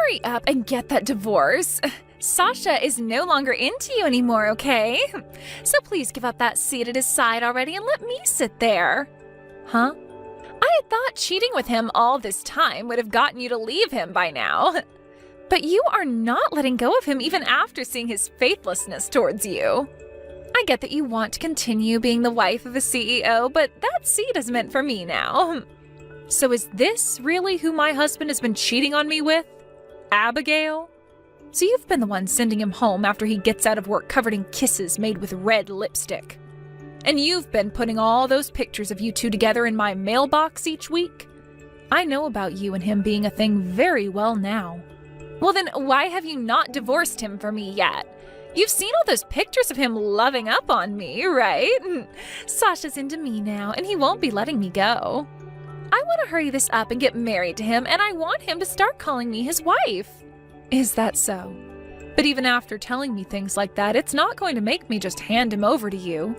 hurry up and get that divorce. Sasha is no longer into you anymore, okay? So please give up that seat at his side already and let me sit there. Huh? I had thought cheating with him all this time would have gotten you to leave him by now. But you are not letting go of him even after seeing his faithlessness towards you. I get that you want to continue being the wife of a CEO, but that seat is meant for me now. So is this really who my husband has been cheating on me with? Abigail? So you've been the one sending him home after he gets out of work covered in kisses made with red lipstick. And you've been putting all those pictures of you two together in my mailbox each week. I know about you and him being a thing very well now. Well then, why have you not divorced him for me yet? You've seen all those pictures of him loving up on me, right? Sasha's into me now, and he won't be letting me go. I want to hurry this up and get married to him, and I want him to start calling me his wife. Is that so? But even after telling me things like that, it's not going to make me just hand him over to you.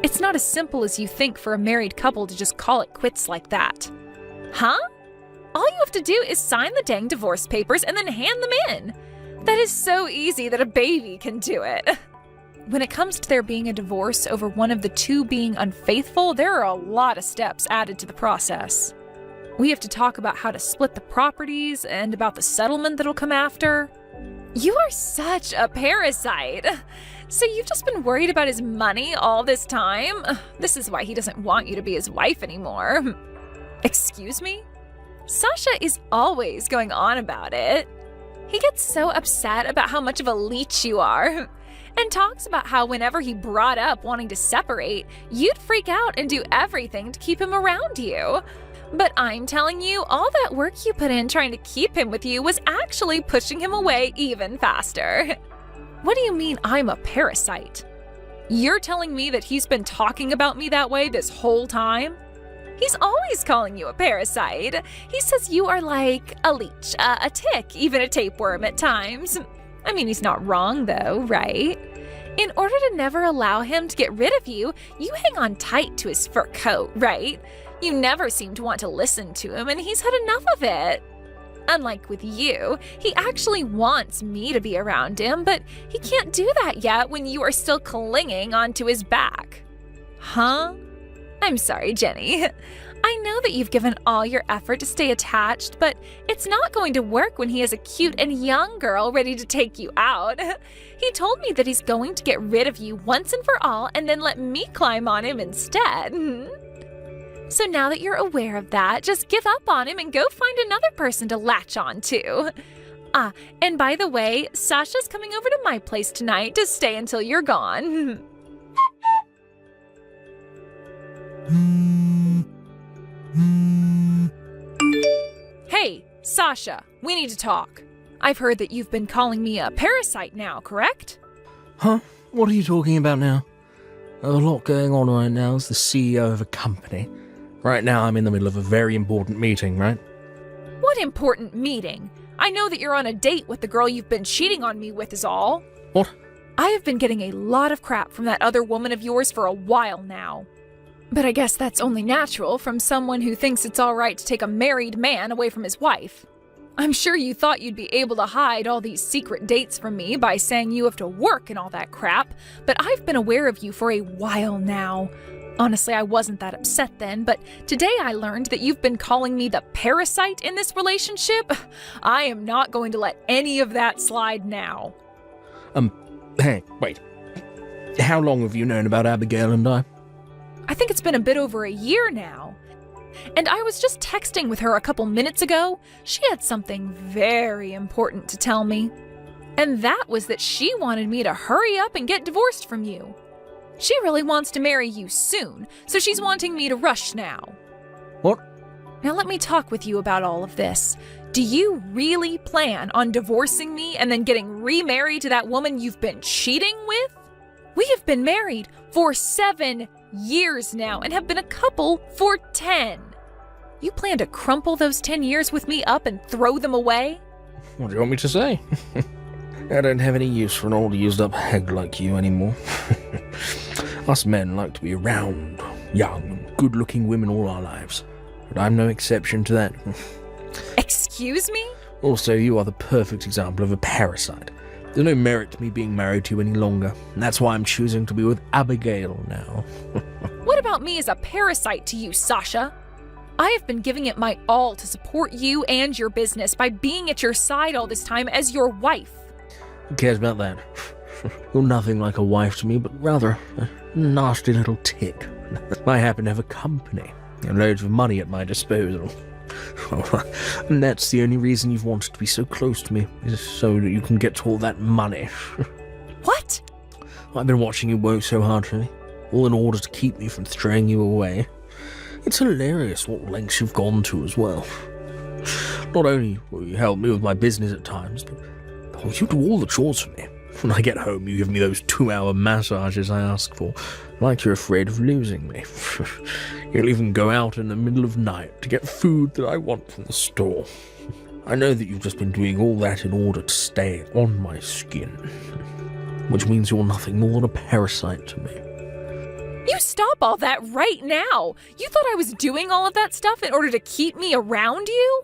It's not as simple as you think for a married couple to just call it quits like that. Huh? All you have to do is sign the dang divorce papers and then hand them in. That is so easy that a baby can do it. When it comes to there being a divorce over one of the two being unfaithful, there are a lot of steps added to the process. We have to talk about how to split the properties and about the settlement that'll come after. You are such a parasite. So you've just been worried about his money all this time? This is why he doesn't want you to be his wife anymore. Excuse me? Sasha is always going on about it. He gets so upset about how much of a leech you are, and talks about how whenever he brought up wanting to separate, you'd freak out and do everything to keep him around you. But I'm telling you, all that work you put in trying to keep him with you was actually pushing him away even faster. What do you mean I'm a parasite? You're telling me that he's been talking about me that way this whole time? He's always calling you a parasite. He says you are like a leech, a tick, even a tapeworm at times. I mean, he's not wrong though, right? In order to never allow him to get rid of you, you hang on tight to his fur coat, right? You never seem to want to listen to him, and he's had enough of it. Unlike with you, he actually wants me to be around him, but he can't do that yet when you are still clinging onto his back. Huh? I'm sorry, Jenny. I know that you've given all your effort to stay attached, but it's not going to work when he has a cute and young girl ready to take you out. He told me that he's going to get rid of you once and for all and then let me climb on him instead. So now that you're aware of that, just give up on him and go find another person to latch on to. And by the way, Sasha's coming over to my place tonight to stay until you're gone. Hey, Sasha, we need to talk. I've heard that you've been calling me a parasite now, correct? Huh? What are you talking about now? A lot going on right now as the CEO of a company. Right now I'm in the middle of a very important meeting, right? What important meeting? I know that you're on a date with the girl you've been cheating on me with is all. What? I have been getting a lot of crap from that other woman of yours for a while now. But I guess that's only natural from someone who thinks it's all right to take a married man away from his wife. I'm sure you thought you'd be able to hide all these secret dates from me by saying you have to work and all that crap, but I've been aware of you for a while now. Honestly, I wasn't that upset then, but today I learned that you've been calling me the parasite in this relationship. I am not going to let any of that slide now. Hey, wait. How long have you known about Abigail and I? I think it's been a bit over a year now. And I was just texting with her a couple minutes ago. She had something very important to tell me. And that was that she wanted me to hurry up and get divorced from you. She really wants to marry you soon, so she's wanting me to rush now. What? Now let me talk with you about all of this. Do you really plan on divorcing me and then getting remarried to that woman you've been cheating with? We have been married for 7 years now and have been a couple for 10. You plan to crumple those 10 years with me up and throw them away? What do you want me to say? I don't have any use for an old used-up hag like you anymore. Us men like to be around young and good-looking women all our lives, but I'm no exception to that. Excuse me? Also, you are the perfect example of a parasite. There's no merit to me being married to you any longer, and that's why I'm choosing to be with Abigail now. What about me as a parasite to you, Sasha? I have been giving it my all to support you and your business by being at your side all this time as your wife. Who cares about that? You're nothing like a wife to me, but rather a nasty little tick. I happen to have a company and loads of money at my disposal. And that's the only reason you've wanted to be so close to me, is so that you can get all that money. What? I've been watching you work so hard for me, all in order to keep me from throwing you away. It's hilarious what lengths you've gone to as well. Not only will you help me with my business at times, but you do all the chores for me. When I get home, you give me those 2-hour massages I ask for, like you're afraid of losing me. You'll even go out in the middle of night to get food that I want from the store. I know that you've just been doing all that in order to stay on my skin, which means you're nothing more than a parasite to me. You stop all that right now! You thought I was doing all of that stuff in order to keep me around you?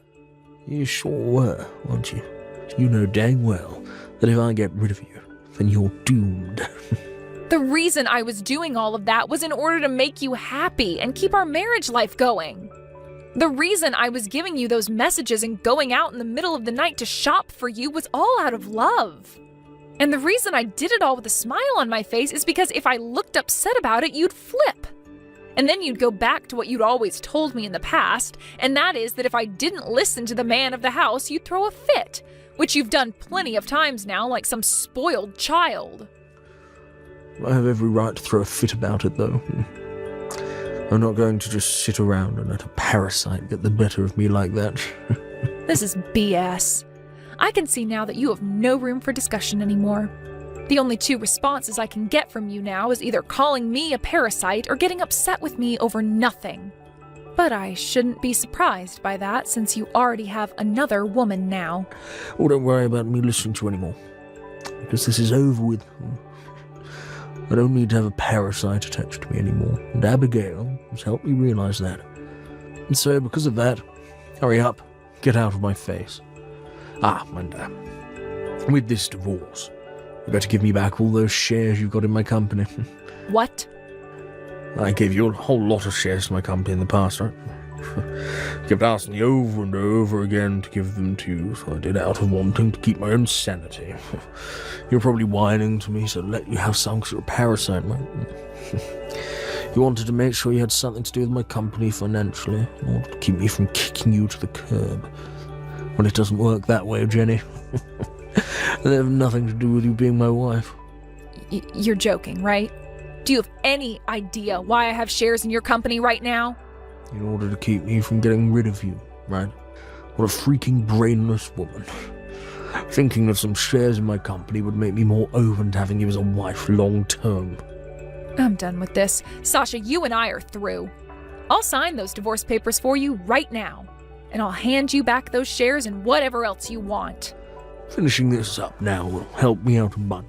You sure were, weren't you? You know dang well that if I get rid of you, then you're doomed. The reason I was doing all of that was in order to make you happy and keep our marriage life going. The reason I was giving you those messages and going out in the middle of the night to shop for you was all out of love. And the reason I did it all with a smile on my face is because if I looked upset about it, you'd flip. And then you'd go back to what you'd always told me in the past, and that is that if I didn't listen to the man of the house, you'd throw a fit, which you've done plenty of times now, like some spoiled child. I have every right to throw a fit about it, though. I'm not going to just sit around and let a parasite get the better of me like that. This is BS. I can see now that you have no room for discussion anymore. The only two responses I can get from you now is either calling me a parasite or getting upset with me over nothing. But I shouldn't be surprised by that since you already have another woman now. Oh, don't worry about me listening to you anymore, because this is over with. I don't need to have a parasite attached to me anymore, and Abigail has helped me realize that. And so, because of that, hurry up, get out of my face. And with this divorce, you got to give me back all those shares you got in my company. What? I gave you a whole lot of shares to my company in the past, right? You kept asking me over and over again to give them to you, so I did out of wanting to keep my own sanity. You're probably whining to me, so let you have some because you're a parasite, right? You wanted to make sure you had something to do with my company financially, in order to keep me from kicking you to the curb. Well, it doesn't work that way, Jenny. They have nothing to do with you being my wife. You're joking, right? Do you have any idea why I have shares in your company right now? In order to keep me from getting rid of you, right? What a freaking brainless woman. Thinking that some shares in my company would make me more open to having you as a wife long term. I'm done with this. Sasha, you and I are through. I'll sign those divorce papers for you right now. And I'll hand you back those shares and whatever else you want. Finishing this up now will help me out a bunch.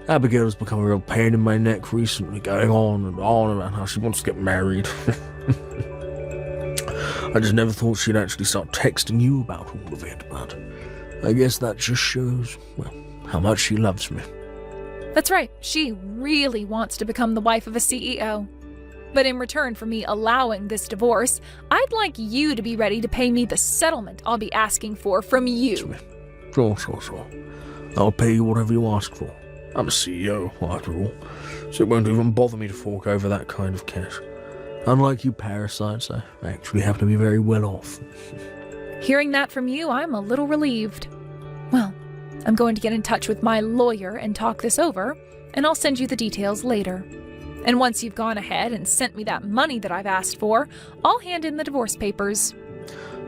Abigail's become a real pain in my neck recently, going on about how she wants to get married. I just never thought she'd actually start texting you about all of it, but I guess that just shows, well, how much she loves me. That's right, she really wants to become the wife of a CEO. But in return for me allowing this divorce, I'd like you to be ready to pay me the settlement I'll be asking for from you. Sure. I'll pay you whatever you ask for. I'm a CEO, after all, so it won't even bother me to fork over that kind of cash. Unlike you parasites, I actually happen to be very well off. Hearing that from you, I'm a little relieved. Well, I'm going to get in touch with my lawyer and talk this over, and I'll send you the details later. And once you've gone ahead and sent me that money that I've asked for, I'll hand in the divorce papers.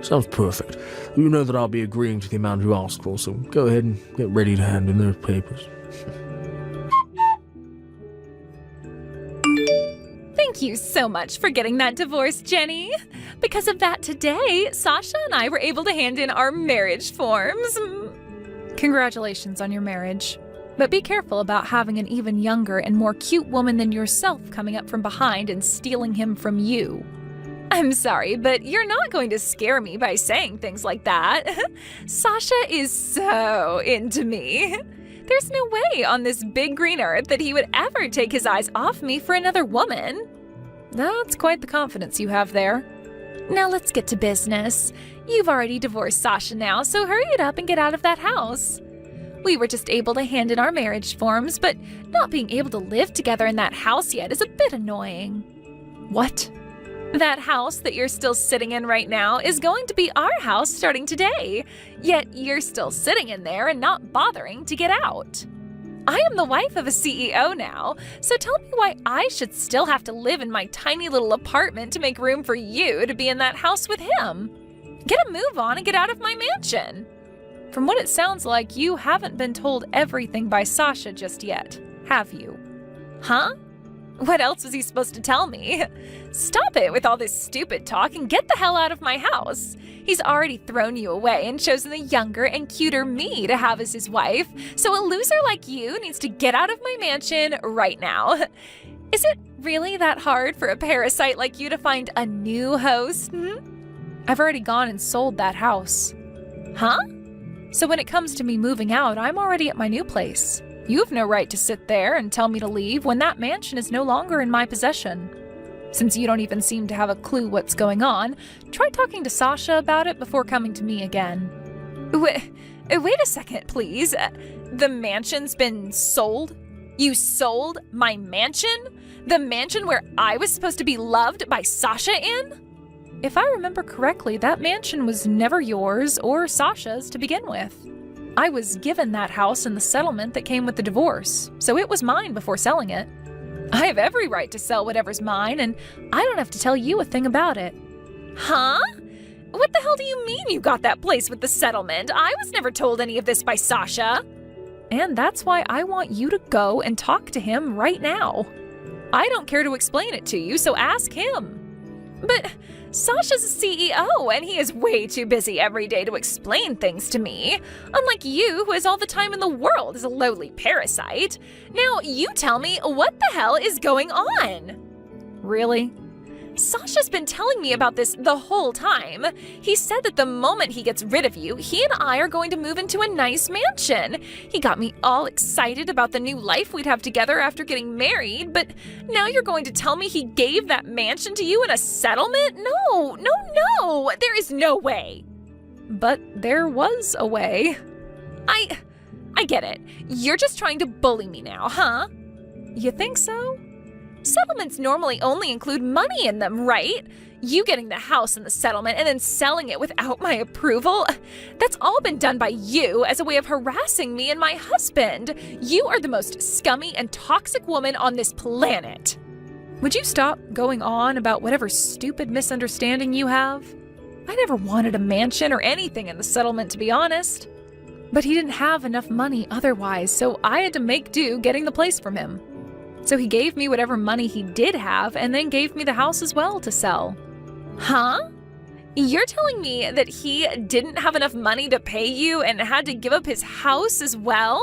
Sounds perfect. You know that I'll be agreeing to the amount you asked for, so go ahead and get ready to hand in those papers. Thank you so much for getting that divorce, Jenny. Because of that today, Sasha and I were able to hand in our marriage forms. Congratulations on your marriage. But be careful about having an even younger and more cute woman than yourself coming up from behind and stealing him from you. I'm sorry, but you're not going to scare me by saying things like that. Sasha is so into me. There's no way on this big green earth that he would ever take his eyes off me for another woman. That's quite the confidence you have there. Now let's get to business. You've already divorced Sasha now, so hurry it up and get out of that house. We were just able to hand in our marriage forms, but not being able to live together in that house yet is a bit annoying. What? That house that you're still sitting in right now is going to be our house starting today, yet you're still sitting in there and not bothering to get out. I am the wife of a CEO now, so tell me why I should still have to live in my tiny little apartment to make room for you to be in that house with him. Get a move on and get out of my mansion. From what it sounds like, you haven't been told everything by Sasha just yet, have you? Huh? What else was he supposed to tell me? Stop it with all this stupid talk and get the hell out of my house. He's already thrown you away and chosen the younger and cuter me to have as his wife, so a loser like you needs to get out of my mansion right now. Is it really that hard for a parasite like you to find a new host? I've already gone and sold that house. Huh? So when it comes to me moving out, I'm already at my new place. You have no right to sit there and tell me to leave when that mansion is no longer in my possession. Since you don't even seem to have a clue what's going on, try talking to Sasha about it before coming to me again. Wait a second, please. The mansion's been sold? You sold my mansion? The mansion where I was supposed to be loved by Sasha in? If I remember correctly, that mansion was never yours or Sasha's to begin with. I was given that house in the settlement that came with the divorce, so it was mine before selling it. I have every right to sell whatever's mine, and I don't have to tell you a thing about it. Huh? What the hell do you mean you got that place with the settlement? I was never told any of this by Sasha. And that's why I want you to go and talk to him right now. I don't care to explain it to you, so ask him. But Sasha's a CEO, and he is way too busy every day to explain things to me, unlike you, who has all the time in the world as a lowly parasite. Now, you tell me what the hell is going on? Really? Sasha's been telling me about this the whole time. He said that the moment he gets rid of you, he and I are going to move into a nice mansion. He got me all excited about the new life we'd have together after getting married, but now you're going to tell me he gave that mansion to you in a settlement? No, there is no way. But there was a way. I get it. You're just trying to bully me now, huh? You think so? Settlements normally only include money in them, right? You getting the house in the settlement and then selling it without my approval? That's all been done by you as a way of harassing me and my husband. You are the most scummy and toxic woman on this planet. Would you stop going on about whatever stupid misunderstanding you have? I never wanted a mansion or anything in the settlement, to be honest. But he didn't have enough money otherwise, so I had to make do getting the place from him. So he gave me whatever money he did have and then gave me the house as well to sell. Huh? You're telling me that he didn't have enough money to pay you and had to give up his house as well?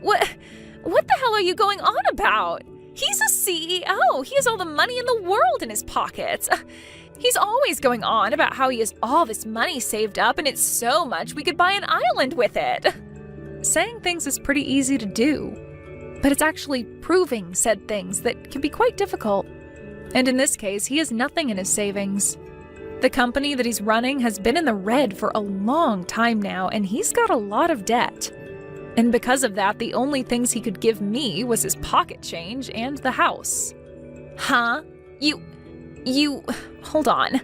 What the hell are you going on about? He's a CEO. He has all the money in the world in his pockets. He's always going on about how he has all this money saved up and it's so much we could buy an island with it. Saying things is pretty easy to do. But it's actually proving said things that can be quite difficult. And in this case, he has nothing in his savings. The company that he's running has been in the red for a long time now, and he's got a lot of debt. And because of that, the only things he could give me was his pocket change and the house. Huh? Hold on.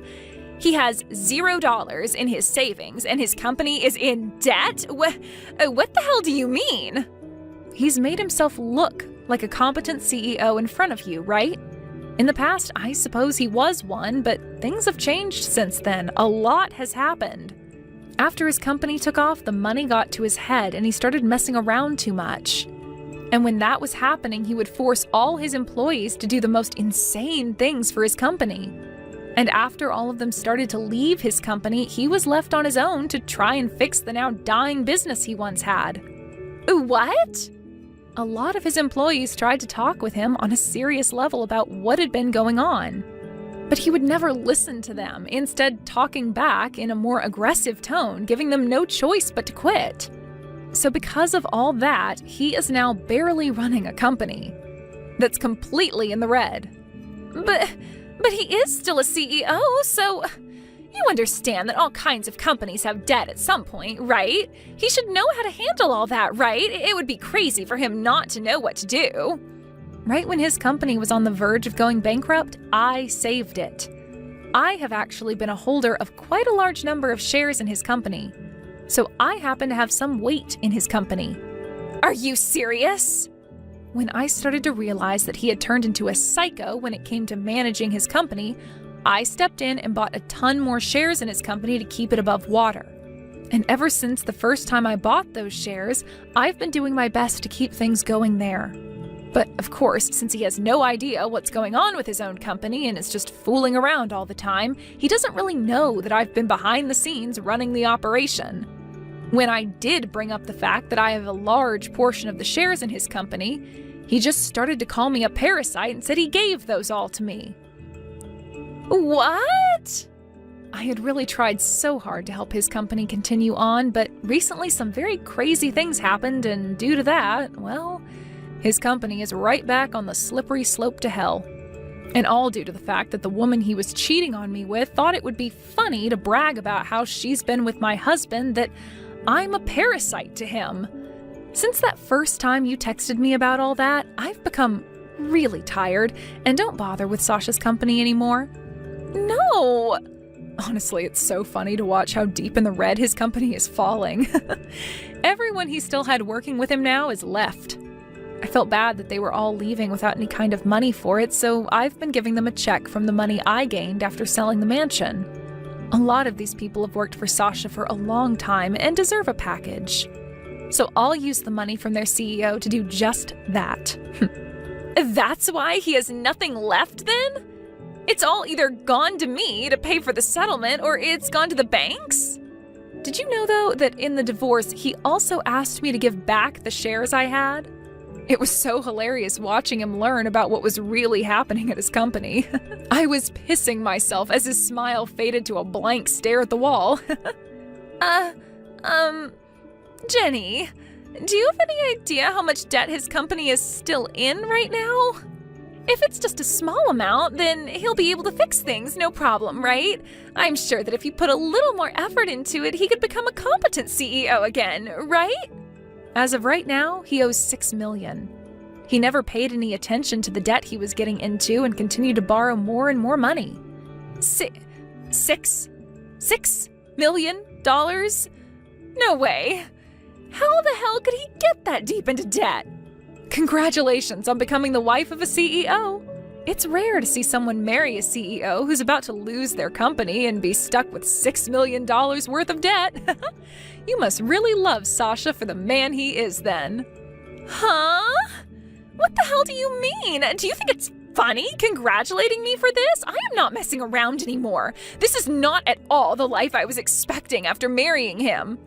He has $0 in his savings, and his company is in debt? What the hell do you mean? He's made himself look like a competent CEO in front of you, right? In the past, I suppose he was one, but things have changed since then. A lot has happened. After his company took off, the money got to his head and he started messing around too much. And when that was happening, he would force all his employees to do the most insane things for his company. And after all of them started to leave his company, he was left on his own to try and fix the now dying business he once had. What? A lot of his employees tried to talk with him on a serious level about what had been going on. But he would never listen to them, instead talking back in a more aggressive tone, giving them no choice but to quit. So because of all that, he is now barely running a company that's completely in the red. But he is still a CEO, so you understand that all kinds of companies have debt at some point, right? He should know how to handle all that, right? It would be crazy for him not to know what to do. Right when his company was on the verge of going bankrupt, I saved it. I have actually been a holder of quite a large number of shares in his company, so I happen to have some weight in his company. Are you serious? When I started to realize that he had turned into a psycho when it came to managing his company, I stepped in and bought a ton more shares in his company to keep it above water. And ever since the first time I bought those shares, I've been doing my best to keep things going there. But of course, since he has no idea what's going on with his own company and is just fooling around all the time, he doesn't really know that I've been behind the scenes running the operation. When I did bring up the fact that I have a large portion of the shares in his company, he just started to call me a parasite and said he gave those all to me. What? I had really tried so hard to help his company continue on, but recently some very crazy things happened, and due to that, well, his company is right back on the slippery slope to hell. And all due to the fact that the woman he was cheating on me with thought it would be funny to brag about how she's been with my husband, that I'm a parasite to him. Since that first time you texted me about all that, I've become really tired and don't bother with Sasha's company anymore. No! Honestly, it's so funny to watch how deep in the red his company is falling. Everyone he still had working with him now is left. I felt bad that they were all leaving without any kind of money for it, so I've been giving them a check from the money I gained after selling the mansion. A lot of these people have worked for Sasha for a long time and deserve a package. So I'll use the money from their CEO to do just that. That's why he has nothing left then? It's all either gone to me to pay for the settlement or it's gone to the banks? Did you know, though, that in the divorce, he also asked me to give back the shares I had? It was so hilarious watching him learn about what was really happening at his company. I was pissing myself as his smile faded to a blank stare at the wall. Jenny, do you have any idea how much debt his company is still in right now? If it's just a small amount, then he'll be able to fix things, no problem, right? I'm sure that if he put a little more effort into it, he could become a competent CEO again, right? As of right now, he owes $6 million. He never paid any attention to the debt he was getting into and continued to borrow more and more money. $6 million? No way. How the hell could he get that deep into debt? Congratulations on becoming the wife of a CEO. It's rare to see someone marry a CEO who's about to lose their company and be stuck with $6 million worth of debt. You must really love Sasha for the man he is then. Huh? What the hell do you mean? Do you think it's funny congratulating me for this? I am not messing around anymore. This is not at all the life I was expecting after marrying him.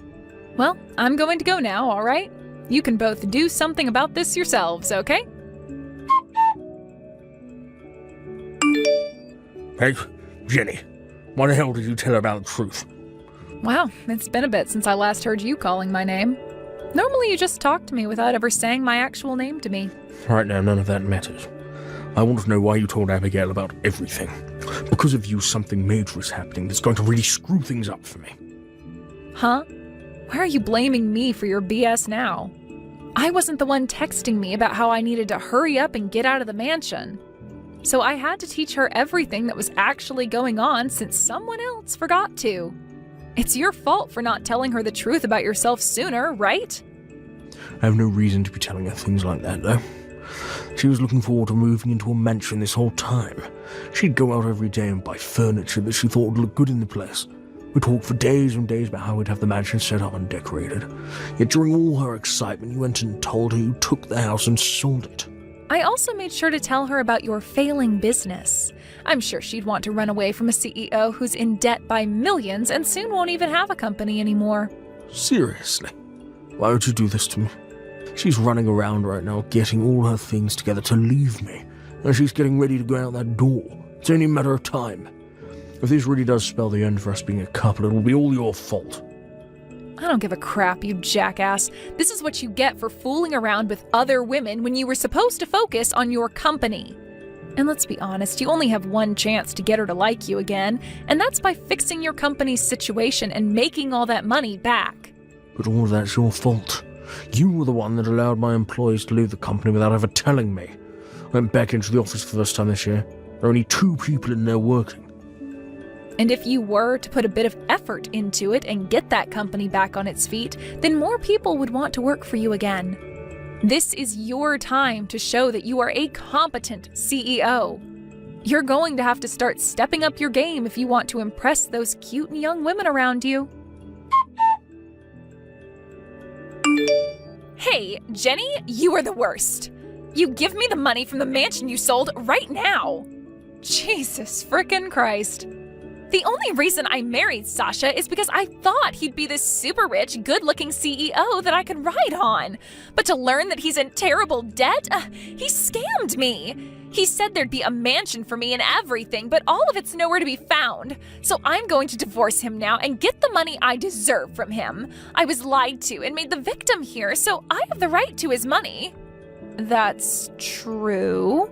Well, I'm going to go now, all right? You can both do something about this yourselves, okay? Hey, Jenny, why the hell did you tell her about the truth? Wow, it's been a bit since I last heard you calling my name. Normally you just talk to me without ever saying my actual name to me. Right now, none of that matters. I want to know why you told Abigail about everything. Because of you, something major is happening that's going to really screw things up for me. Huh? Why are you blaming me for your BS now? I wasn't the one texting me about how I needed to hurry up and get out of the mansion. So I had to teach her everything that was actually going on since someone else forgot to. It's your fault for not telling her the truth about yourself sooner, right? I have no reason to be telling her things like that, though. She was looking forward to moving into a mansion this whole time. She'd go out every day and buy furniture that she thought would look good in the place. We talked for days and days about how we'd have the mansion set up and decorated. Yet during all her excitement, you went and told her you took the house and sold it. I also made sure to tell her about your failing business. I'm sure she'd want to run away from a CEO who's in debt by millions and soon won't even have a company anymore. Seriously? Why would you do this to me? She's running around right now, getting all her things together to leave me. And she's getting ready to go out that door. It's only a matter of time. If this really does spell the end for us being a couple, it'll be all your fault. I don't give a crap, you jackass. This is what you get for fooling around with other women when you were supposed to focus on your company. And let's be honest, you only have one chance to get her to like you again, and that's by fixing your company's situation and making all that money back. But all of that's your fault. You were the one that allowed my employees to leave the company without ever telling me. I went back into the office for the first time this year. There are only 2 people in there working. And if you were to put a bit of effort into it and get that company back on its feet, then more people would want to work for you again. This is your time to show that you are a competent CEO. You're going to have to start stepping up your game if you want to impress those cute young women around you. Hey, Jenny, you are the worst. You give me the money from the mansion you sold right now. Jesus frickin' Christ. The only reason I married Sasha is because I thought he'd be this super rich, good-looking CEO that I could ride on. But to learn that he's in terrible debt, he scammed me. He said there'd be a mansion for me and everything, but all of it's nowhere to be found. So I'm going to divorce him now and get the money I deserve from him. I was lied to and made the victim here, so I have the right to his money. That's true.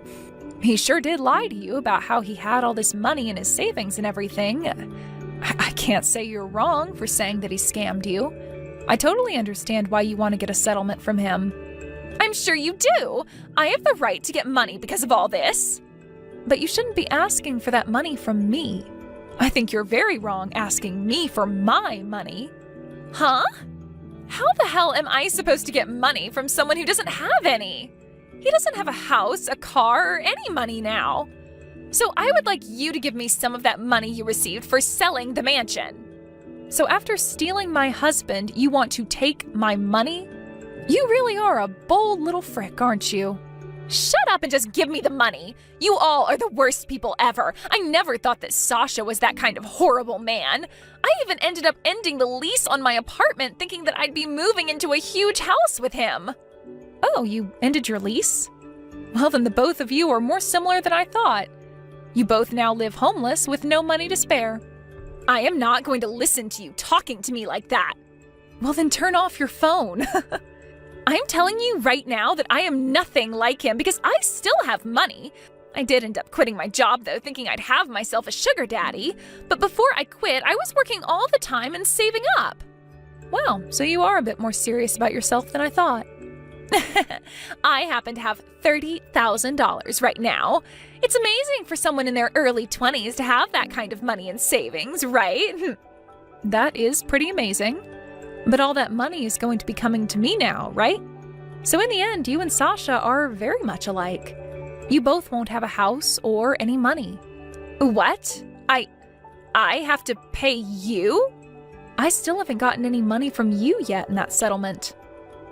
He sure did lie to you about how he had all this money in his savings and everything. I can't say you're wrong for saying that he scammed you. I totally understand why you want to get a settlement from him. I'm sure you do. I have the right to get money because of all this. But you shouldn't be asking for that money from me. I think you're very wrong asking me for my money. Huh? How the hell am I supposed to get money from someone who doesn't have any? He doesn't have a house, a car, or any money now. So I would like you to give me some of that money you received for selling the mansion. So after stealing my husband, you want to take my money? You really are a bold little frick, aren't you? Shut up and just give me the money. You all are the worst people ever. I never thought that Sasha was that kind of horrible man. I even ended up ending the lease on my apartment thinking that I'd be moving into a huge house with him. Oh, you ended your lease? Well, then the both of you are more similar than I thought. You both now live homeless with no money to spare. I am not going to listen to you talking to me like that. Well, then turn off your phone. I'm telling you right now that I am nothing like him because I still have money. I did end up quitting my job, though, thinking I'd have myself a sugar daddy. But before I quit, I was working all the time and saving up. Wow, so you are a bit more serious about yourself than I thought. I happen to have $30,000 right now. It's amazing for someone in their early 20s to have that kind of money in savings, right? That is pretty amazing. But all that money is going to be coming to me now, right? So in the end, you and Sasha are very much alike. You both won't have a house or any money. What? I have to pay you? I still haven't gotten any money from you yet in that settlement.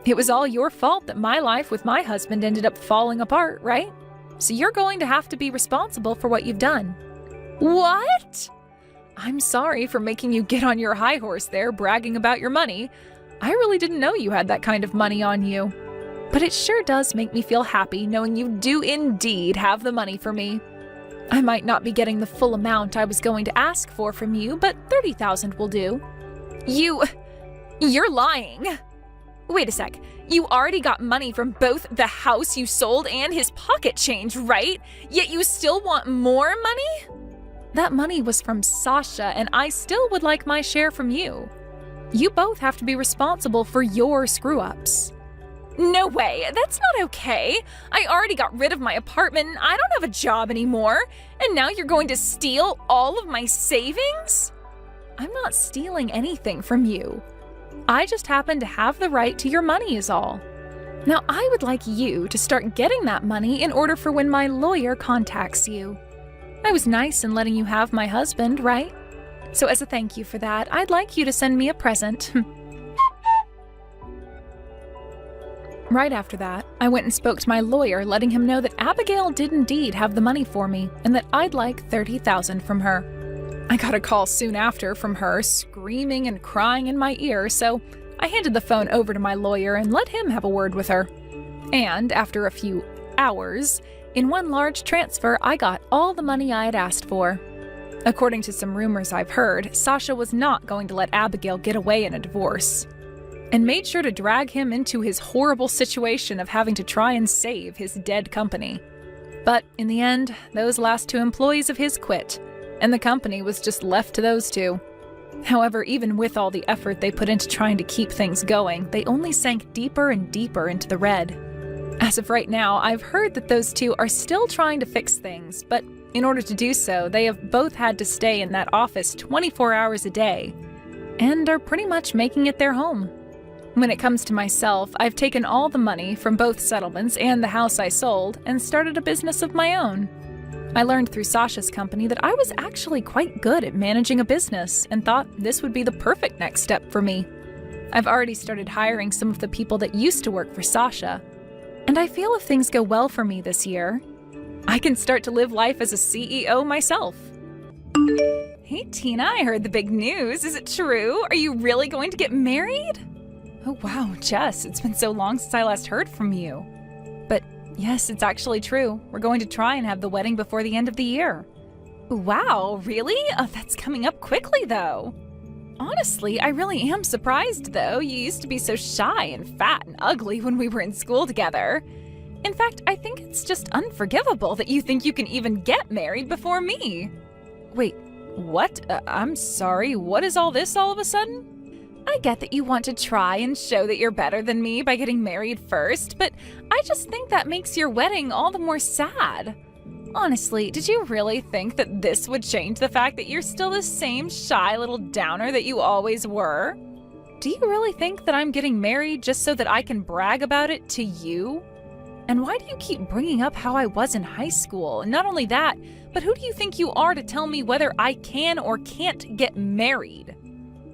It was all your fault that my life with my husband ended up falling apart, right? So you're going to have to be responsible for what you've done. What? I'm sorry for making you get on your high horse there, bragging about your money. I really didn't know you had that kind of money on you. But it sure does make me feel happy knowing you do indeed have the money for me. I might not be getting the full amount I was going to ask for from you, but $30,000 will do. You're lying. Wait a sec. You already got money from both the house you sold and his pocket change, right? Yet you still want more money? That money was from Sasha, and I still would like my share from you. You both have to be responsible for your screw-ups. No way, that's not okay. I already got rid of my apartment, and I don't have a job anymore. And now you're going to steal all of my savings? I'm not stealing anything from you. I just happen to have the right to your money is all. Now I would like you to start getting that money in order for when my lawyer contacts you. I was nice in letting you have my husband, right? So as a thank you for that, I'd like you to send me a present. Right after that, I went and spoke to my lawyer, letting him know that Abigail did indeed have the money for me and that I'd like $30,000 from her. I got a call soon after from her, screaming and crying in my ear, so I handed the phone over to my lawyer and let him have a word with her. And after a few hours, In one large transfer, I got all the money I had asked for. According to some rumors I've heard, Sasha was not going to let Abigail get away in a divorce, and made sure to drag him into his horrible situation of having to try and save his dead company. But in the end, those last 2 employees of his quit, and the company was just left to those 2. However, even with all the effort they put into trying to keep things going, they only sank deeper and deeper into the red. As of right now, I've heard that those 2 are still trying to fix things, but in order to do so, they have both had to stay in that office 24 hours a day, and are pretty much making it their home. When it comes to myself, I've taken all the money from both settlements and the house I sold and started a business of my own. I learned through Sasha's company that I was actually quite good at managing a business and thought this would be the perfect next step for me. I've already started hiring some of the people that used to work for Sasha, and I feel if things go well for me this year, I can start to live life as a CEO myself. Hey Tina, I heard the big news. Is it true? Are you really going to get married? Oh wow, Jess, it's been so long since I last heard from you. But yes, it's actually true. We're going to try and have the wedding before the end of the year. Wow, really? Oh, that's coming up quickly though. Honestly, I really am surprised though. You used to be so shy and fat and ugly when we were in school together. In fact, I think it's just unforgivable that you think you can even get married before me. Wait, what? I'm sorry, what is all this all of a sudden? I get that you want to try and show that you're better than me by getting married first, but I just think that makes your wedding all the more sad. Honestly, did you really think that this would change the fact that you're still the same shy little downer that you always were? Do you really think that I'm getting married just so that I can brag about it to you? And why do you keep bringing up how I was in high school? And not only that, but who do you think you are to tell me whether I can or can't get married?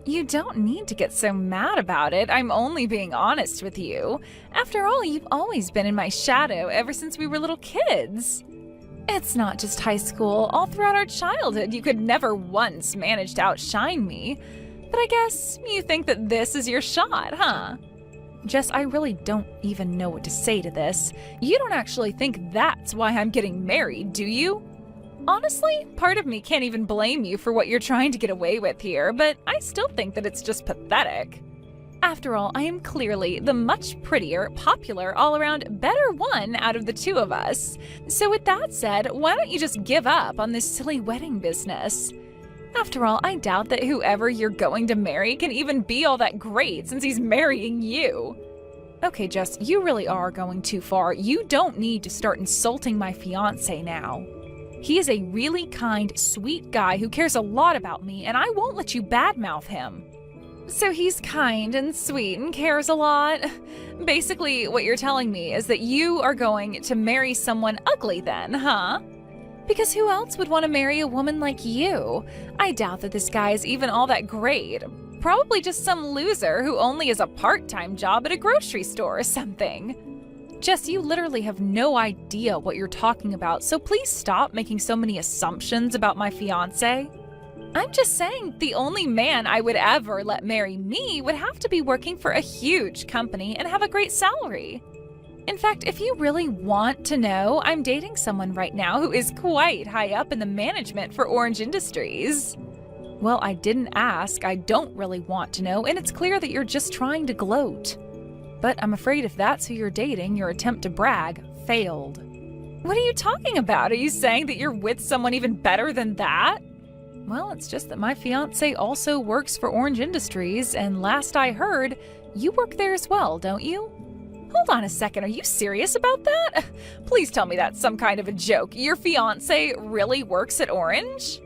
You don't need to get so mad about it. I'm only being honest with you. After all, you've always been in my shadow ever since we were little kids. It's not just high school. All throughout our childhood, you could never once manage to outshine me. But I guess you think that this is your shot, huh? Jess, I really don't even know what to say to this. You don't actually think that's why I'm getting married, do you? Honestly, part of me can't even blame you for what you're trying to get away with here, but I still think that it's just pathetic. After all, I am clearly the much prettier, popular, all-around better one out of the 2 of us. So with that said, why don't you just give up on this silly wedding business? After all, I doubt that whoever you're going to marry can even be all that great since he's marrying you. Okay, Jess, you really are going too far. You don't need to start insulting my fiancé now. He is a really kind, sweet guy who cares a lot about me, and I won't let you badmouth him. So he's kind and sweet and cares a lot? Basically, what you're telling me is that you are going to marry someone ugly then, huh? Because who else would want to marry a woman like you? I doubt that this guy is even all that great. Probably just some loser who only has a part-time job at a grocery store or something. Jess, you literally have no idea what you're talking about, so please stop making so many assumptions about my fiancé. I'm just saying the only man I would ever let marry me would have to be working for a huge company and have a great salary. In fact, if you really want to know, I'm dating someone right now who is quite high up in the management for Orange Industries. Well, I didn't ask, I don't really want to know, and it's clear that you're just trying to gloat. But I'm afraid if that's who you're dating, your attempt to brag failed. What are you talking about? Are you saying that you're with someone even better than that? Well, it's just that my fiancé also works for Orange Industries, and last I heard, you work there as well, don't you? Hold on a second, are you serious about that? Please tell me that's some kind of a joke. Your fiancé really works at Orange?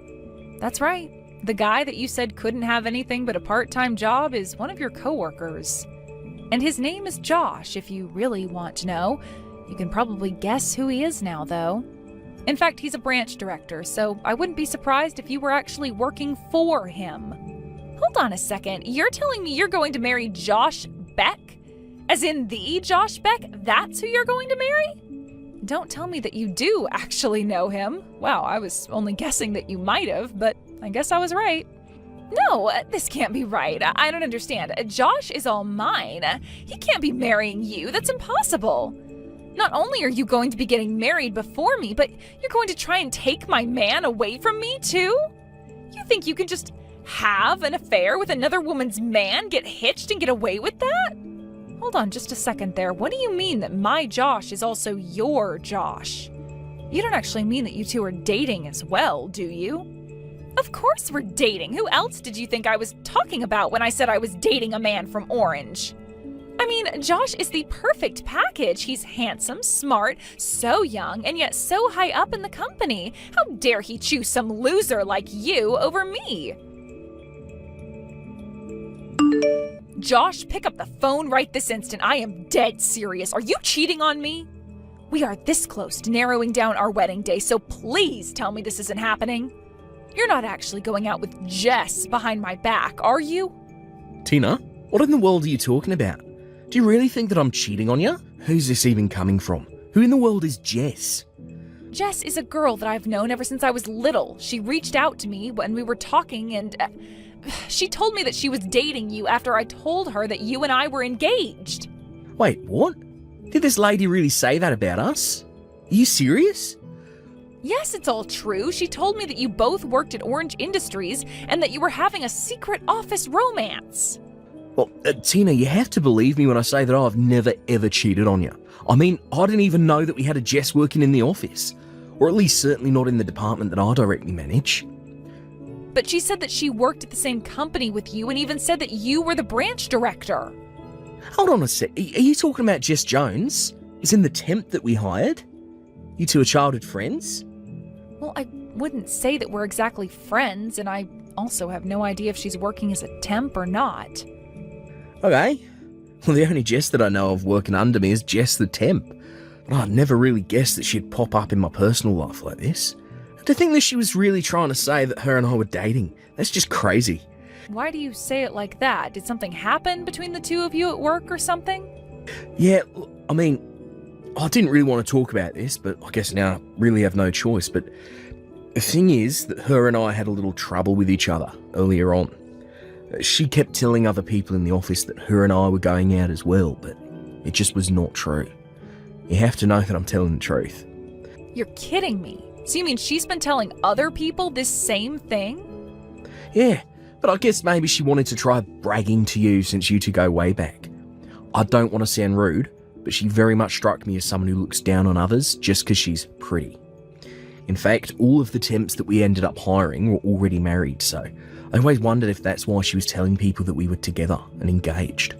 That's right. The guy that you said couldn't have anything but a part-time job is one of your coworkers. And his name is Josh, if you really want to know. You can probably guess who he is now, though. In fact, he's a branch director, so I wouldn't be surprised if you were actually working for him. Hold on a second, you're telling me you're going to marry Josh Beck? As in the Josh Beck? That's who you're going to marry? Don't tell me that you do actually know him. Wow, I was only guessing that you might have, but I guess I was right. No, this can't be right. I don't understand. Josh is all mine. He can't be marrying you. That's impossible. Not only are you going to be getting married before me, but you're going to try and take my man away from me, too? You think you can just have an affair with another woman's man, get hitched, and get away with that? Hold on just a second there. What do you mean that my Josh is also your Josh? You don't actually mean that you two are dating as well, do you? Of course we're dating. Who else did you think I was talking about when I said I was dating a man from Orange? I mean, Josh is the perfect package. He's handsome, smart, so young, and yet so high up in the company. How dare he choose some loser like you over me? Josh, pick up the phone right this instant. I am dead serious. Are you cheating on me? We are this close to narrowing down our wedding day, so please tell me this isn't happening. You're not actually going out with Jess behind my back, are you? Tina, what in the world are you talking about? Do you really think that I'm cheating on you? Who's this even coming from? Who in the world is Jess? Jess is a girl that I've known ever since I was little. She reached out to me when we were talking and she told me that she was dating you after I told her that you and I were engaged. Wait, what? Did this lady really say that about us? Are you serious? Yes, it's all true. She told me that you both worked at Orange Industries and that you were having a secret office romance. Well, Tina, you have to believe me when I say that I've never ever cheated on you. I mean, I didn't even know that we had a Jess working in the office. Or at least certainly not in the department that I directly manage. But she said that she worked at the same company with you and even said that you were the branch director. Hold on a sec. Are you talking about Jess Jones? Is in the temp that we hired? You two are childhood friends? Well, I wouldn't say that we're exactly friends, and I also have no idea if she's working as a temp or not. Okay. Well, the only Jess that I know of working under me is Jess the temp. But I'd never really guessed that she'd pop up in my personal life like this. To think that she was really trying to say that her and I were dating, that's just crazy. Why do you say it like that? Did something happen between the two of you at work or something? Yeah, I mean, I didn't really want to talk about this, but I guess now I really have no choice. But the thing is that her and I had a little trouble with each other earlier on. She kept telling other people in the office that her and I were going out as well, but it just was not true. You have to know that I'm telling the truth. You're kidding me. So you mean she's been telling other people this same thing? Yeah, but I guess maybe she wanted to try bragging to you since you two go way back. I don't want to sound rude, but she very much struck me as someone who looks down on others just because she's pretty. In fact, all of the temps that we ended up hiring were already married, so I always wondered if that's why she was telling people that we were together and engaged.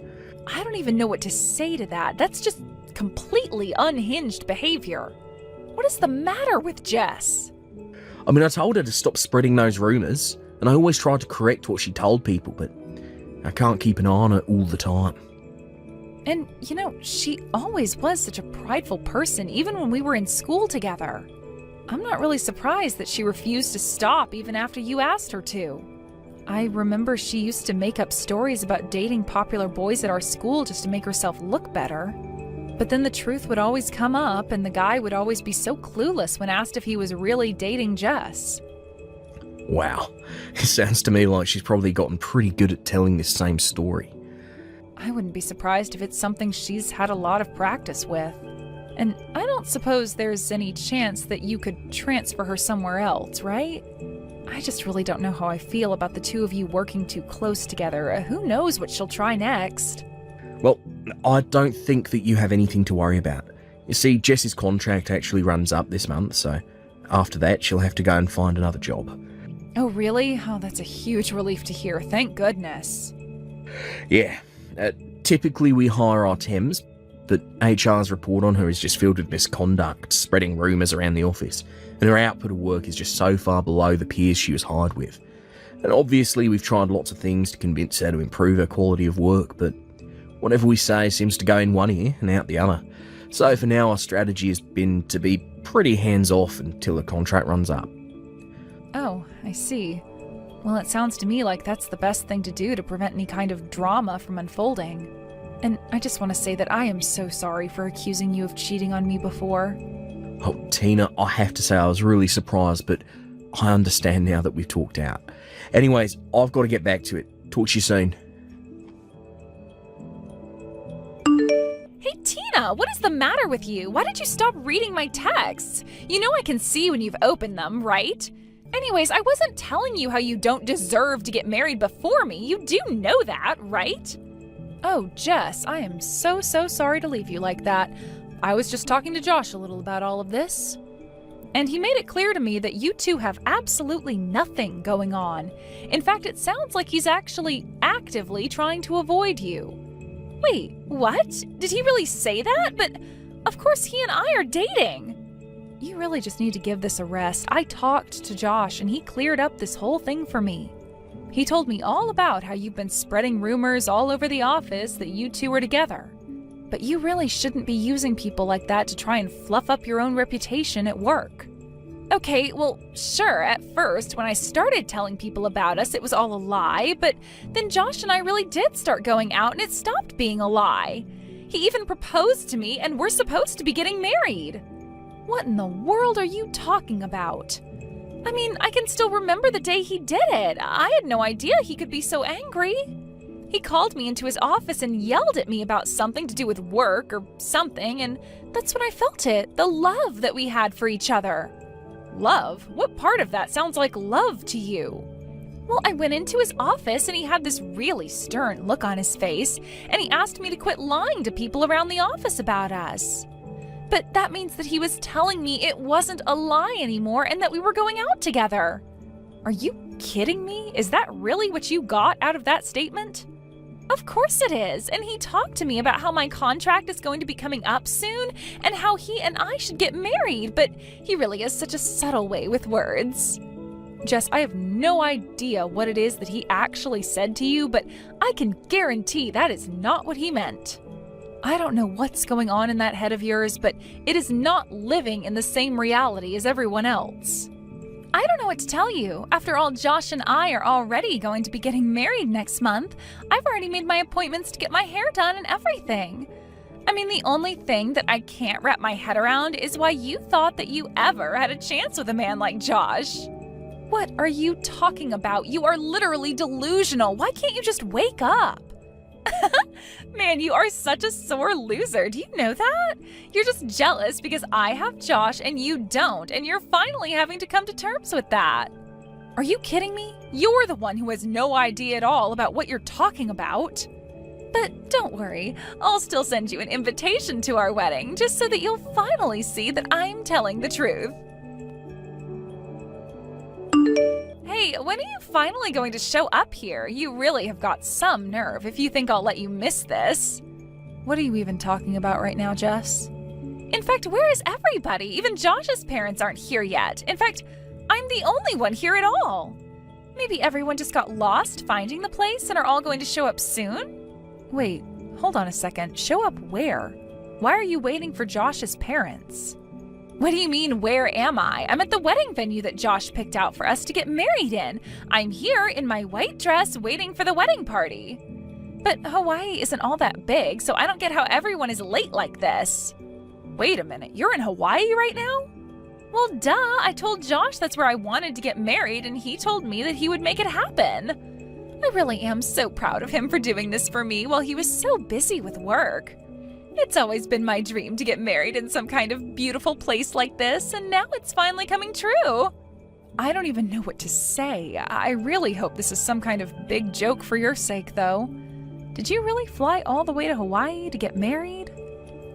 I don't even know what to say to that. That's just completely unhinged behavior. What is the matter with Jess? I mean, I told her to stop spreading those rumours, and I always tried to correct what she told people, but I can't keep an eye on her all the time. And, you know, she always was such a prideful person, even when we were in school together. I'm not really surprised that she refused to stop even after you asked her to. I remember she used to make up stories about dating popular boys at our school just to make herself look better. But then the truth would always come up, and the guy would always be so clueless when asked if he was really dating Jess. Wow, it sounds to me like she's probably gotten pretty good at telling this same story. I wouldn't be surprised if it's something she's had a lot of practice with. And I don't suppose there's any chance that you could transfer her somewhere else, right? I just really don't know how I feel about the two of you working too close together. Who knows what she'll try next? Well, I don't think that you have anything to worry about. You see, Jess's contract actually runs up this month, so after that she'll have to go and find another job. Oh, really? Oh, that's a huge relief to hear. Thank goodness. Yeah, typically we hire our temps, but HR's report on her is just filled with misconduct, spreading rumours around the office, and her output of work is just so far below the peers she was hired with. And obviously we've tried lots of things to convince her to improve her quality of work, but whatever we say seems to go in one ear and out the other. So for now our strategy has been to be pretty hands-off until the contract runs up. Oh, I see. Well, it sounds to me like that's the best thing to do to prevent any kind of drama from unfolding. And I just want to say that I am so sorry for accusing you of cheating on me before. Oh, Tina, I have to say I was really surprised, but I understand now that we've talked out. Anyways, I've got to get back to it. Talk to you soon. Hey, Tina! Lena, what is the matter with you? Why did you stop reading my texts? You know I can see when you've opened them, right? Anyways, I wasn't telling you how you don't deserve to get married before me. You do know that, right? Oh, Jess, I am so sorry to leave you like that. I was just talking to Josh a little about all of this. And he made it clear to me that you two have absolutely nothing going on. In fact, it sounds like he's actually actively trying to avoid you. Wait, what? Did he really say that? But of course he and I are dating. You really just need to give this a rest. I talked to Josh and he cleared up this whole thing for me. He told me all about how you've been spreading rumors all over the office that you two are together. But you really shouldn't be using people like that to try and fluff up your own reputation at work. Okay, well, sure, at first, when I started telling people about us, it was all a lie, but then Josh and I really did start going out and it stopped being a lie. He even proposed to me and we're supposed to be getting married. What in the world are you talking about? I mean, I can still remember the day he did it. I had no idea he could be so angry. He called me into his office and yelled at me about something to do with work or something, and that's when I felt it, the love that we had for each other. Love? What part of that sounds like love to you? Well, I went into his office and he had this really stern look on his face, and he asked me to quit lying to people around the office about us. But that means that he was telling me it wasn't a lie anymore and that we were going out together. Are you kidding me? Is that really what you got out of that statement? Of course it is, and he talked to me about how my contract is going to be coming up soon and how he and I should get married, but he really has such a subtle way with words. Jess, I have no idea what it is that he actually said to you, but I can guarantee that is not what he meant. I don't know what's going on in that head of yours, but it is not living in the same reality as everyone else. I don't know what to tell you. After all, Josh and I are already going to be getting married next month. I've already made my appointments to get my hair done and everything. I mean, the only thing that I can't wrap my head around is why you thought that you ever had a chance with a man like Josh. What are you talking about? You are literally delusional. Why can't you just wake up? Man, you are such a sore loser. Do you know that? You're just jealous because I have Josh and you don't, and you're finally having to come to terms with that. Are you kidding me? You're the one who has no idea at all about what you're talking about. But don't worry, I'll still send you an invitation to our wedding, just so that you'll finally see that I'm telling the truth. Hey, when are you finally going to show up here? You really have got some nerve if you think I'll let you miss this. What are you even talking about right now, Jess? In fact, where is everybody? Even Josh's parents aren't here yet. In fact, I'm the only one here at all. Maybe everyone just got lost finding the place and are all going to show up soon? Wait, hold on a second. Show up where? Why are you waiting for Josh's parents? What do you mean, where am I? I'm at the wedding venue that Josh picked out for us to get married in. I'm here in my white dress waiting for the wedding party. But Hawaii isn't all that big, so I don't get how everyone is late like this. Wait a minute, you're in Hawaii right now? Well, duh, I told Josh that's where I wanted to get married, and he told me that he would make it happen. I really am so proud of him for doing this for me while he was so busy with work. It's always been my dream to get married in some kind of beautiful place like this, and now it's finally coming true. I don't even know what to say. I really hope this is some kind of big joke for your sake, though. Did you really fly all the way to Hawaii to get married?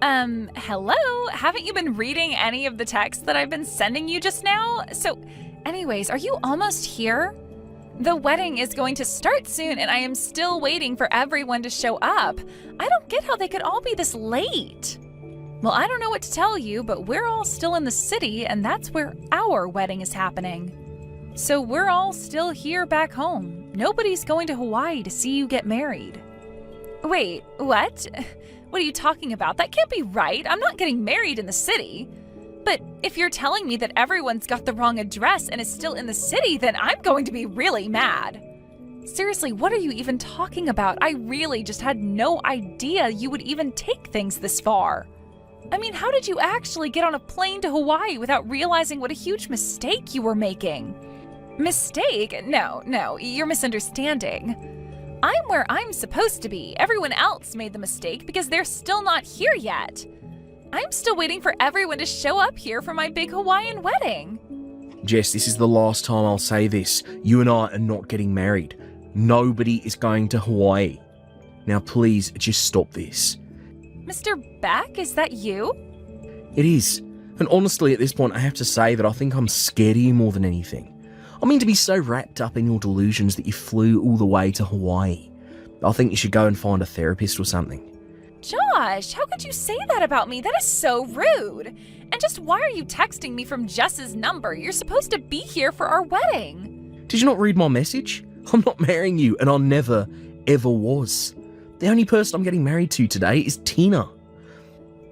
Hello? Haven't you been reading any of the texts that I've been sending you just now? So, anyways, are you almost here? The wedding is going to start soon, and I am still waiting for everyone to show up. I don't get how they could all be this late. Well, I don't know what to tell you, but we're all still in the city, and that's where our wedding is happening. So we're all still here back home. Nobody's going to Hawaii to see you get married. Wait, what? What are you talking about? That can't be right. I'm not getting married in the city. But if you're telling me that everyone's got the wrong address and is still in the city, then I'm going to be really mad. Seriously, what are you even talking about? I really just had no idea you would even take things this far. I mean, how did you actually get on a plane to Hawaii without realizing what a huge mistake you were making? Mistake? No, you're misunderstanding. I'm where I'm supposed to be. Everyone else made the mistake because they're still not here yet. I'm still waiting for everyone to show up here for my big Hawaiian wedding. Jess, this is the last time I'll say this. You and I are not getting married. Nobody is going to Hawaii. Now please, just stop this. Mr. Beck, is that you? It is. And honestly, at this point, I have to say that I think I'm scared of you more than anything. I mean, to be so wrapped up in your delusions that you flew all the way to Hawaii. I think you should go and find a therapist or something. Josh, how could you say that about me? That is so rude. And just why are you texting me from Jess's number? You're supposed to be here for our wedding. Did you not read my message? I'm not marrying you, and I never, ever was. The only person I'm getting married to today is Tina.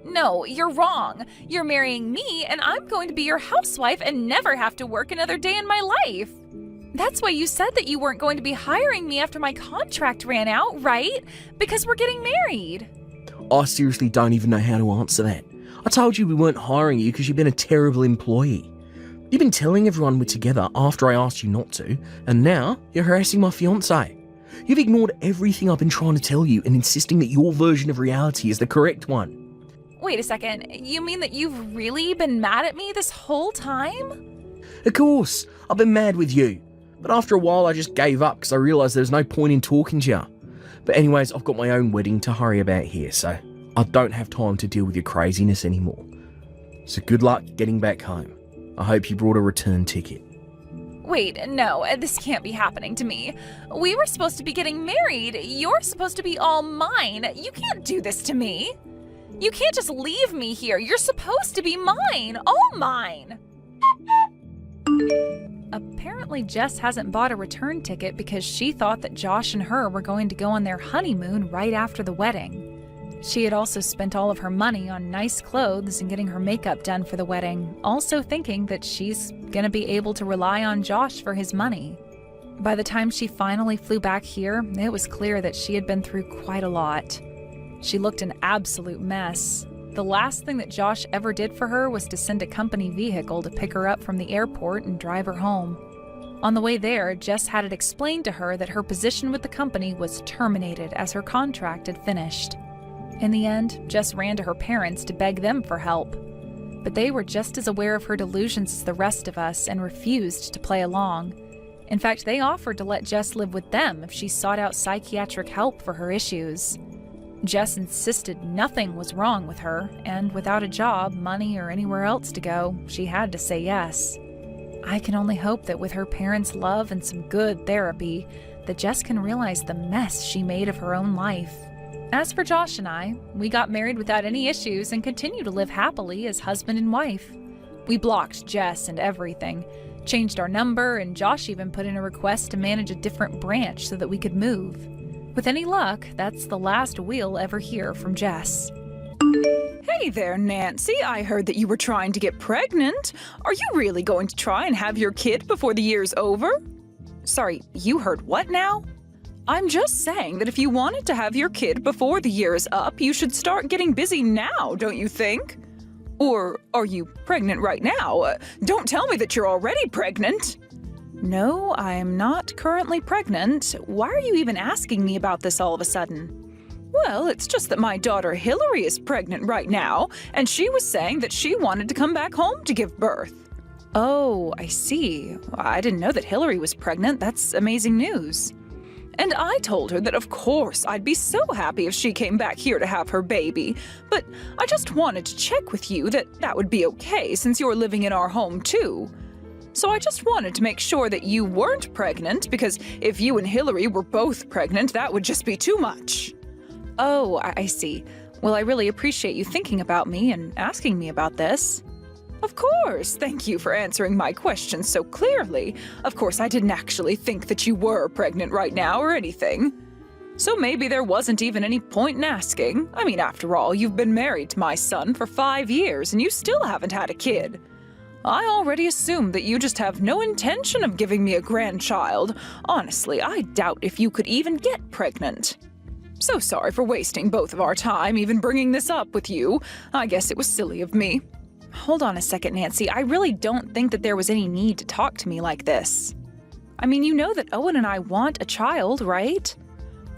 No, you're wrong. You're marrying me, and I'm going to be your housewife and never have to work another day in my life. That's why you said that you weren't going to be hiring me after my contract ran out, right? Because we're getting married. I seriously don't even know how to answer that. I told you we weren't hiring you because you've been a terrible employee. You've been telling everyone we're together after I asked you not to, and now you're harassing my fiancé. You've ignored everything I've been trying to tell you and insisting that your version of reality is the correct one. Wait a second, you mean that you've really been mad at me this whole time? Of course, I've been mad with you. But after a while I just gave up because I realised there's no point in talking to you. But anyways, I've got my own wedding to hurry about here, so I don't have time to deal with your craziness anymore. So good luck getting back home. I hope you brought a return ticket. Wait, no, this can't be happening to me. We were supposed to be getting married. You're supposed to be all mine. You can't do this to me. You can't just leave me here. You're supposed to be mine, all mine. Apparently, Jess hasn't bought a return ticket because she thought that Josh and her were going to go on their honeymoon right after the wedding. She had also spent all of her money on nice clothes and getting her makeup done for the wedding, also thinking that she's gonna be able to rely on Josh for his money. By the time she finally flew back here, it was clear that she had been through quite a lot. She looked an absolute mess. The last thing that Josh ever did for her was to send a company vehicle to pick her up from the airport and drive her home. On the way there, Jess had it explained to her that her position with the company was terminated as her contract had finished. In the end, Jess ran to her parents to beg them for help. But they were just as aware of her delusions as the rest of us and refused to play along. In fact, they offered to let Jess live with them if she sought out psychiatric help for her issues. Jess insisted nothing was wrong with her, and without a job, money, or anywhere else to go, she had to say yes. I can only hope that with her parents' love and some good therapy, that Jess can realize the mess she made of her own life. As for Josh and I, we got married without any issues and continue to live happily as husband and wife. We blocked Jess and everything, changed our number, and Josh even put in a request to manage a different branch so that we could move. With any luck, that's the last we'll ever hear from Jess. Hey there, Nancy. I heard that you were trying to get pregnant. Are you really going to try and have your kid before the year's over? Sorry, you heard what now? I'm just saying that if you wanted to have your kid before the year is up, you should start getting busy now, don't you think? Or are you pregnant right now? Don't tell me that you're already pregnant. No, I'm not currently pregnant. Why are you even asking me about this all of a sudden? Well, it's just that my daughter Hillary is pregnant right now, and she was saying that she wanted to come back home to give birth. Oh, I see. I didn't know that Hillary was pregnant. That's amazing news. And I told her that of course I'd be so happy if she came back here to have her baby, but I just wanted to check with you that that would be okay since you're living in our home too. So I just wanted to make sure that you weren't pregnant, because if you and Hillary were both pregnant, that would just be too much. Oh, I see. Well, I really appreciate you thinking about me and asking me about this. Of course, thank you for answering my questions so clearly. Of course, I didn't actually think that you were pregnant right now or anything. So maybe there wasn't even any point in asking. I mean, after all, you've been married to my son for 5 years and you still haven't had a kid. I already assumed that you just have no intention of giving me a grandchild. Honestly, I doubt if you could even get pregnant. So sorry for wasting both of our time even bringing this up with you. I guess it was silly of me. Hold on a second, Nancy. I really don't think that there was any need to talk to me like this. I mean, you know that Owen and I want a child, right?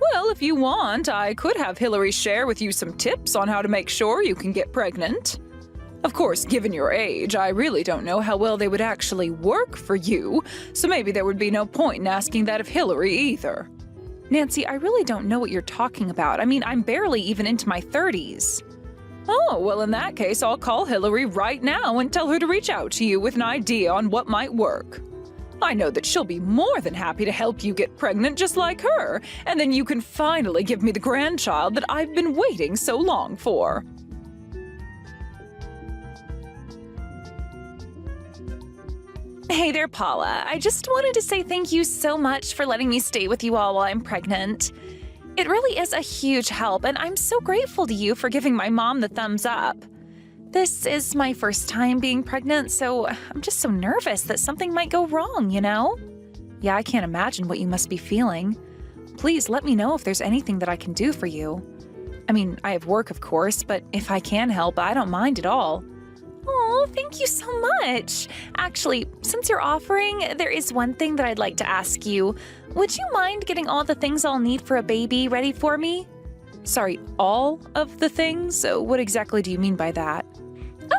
Well, if you want, I could have Hillary share with you some tips on how to make sure you can get pregnant. Of course, given your age, I really don't know how well they would actually work for you, so maybe there would be no point in asking that of Hillary either. Nancy, I really don't know what you're talking about. I mean, I'm barely even into my 30s. Oh, well, in that case, I'll call Hillary right now and tell her to reach out to you with an idea on what might work. I know that she'll be more than happy to help you get pregnant just like her, and then you can finally give me the grandchild that I've been waiting so long for. Hey there, Paula. I just wanted to say thank you so much for letting me stay with you all while I'm pregnant. It really is a huge help, and I'm so grateful to you for giving my mom the thumbs up. This is my first time being pregnant, so I'm just so nervous that something might go wrong, you know? Yeah, I can't imagine what you must be feeling. Please let me know if there's anything that I can do for you. I mean, I have work, of course, but if I can help, I don't mind at all. Oh, thank you so much. Actually, since you're offering, there is one thing that I'd like to ask you. Would you mind getting all the things I'll need for a baby ready for me? Sorry, all of the things? What exactly do you mean by that?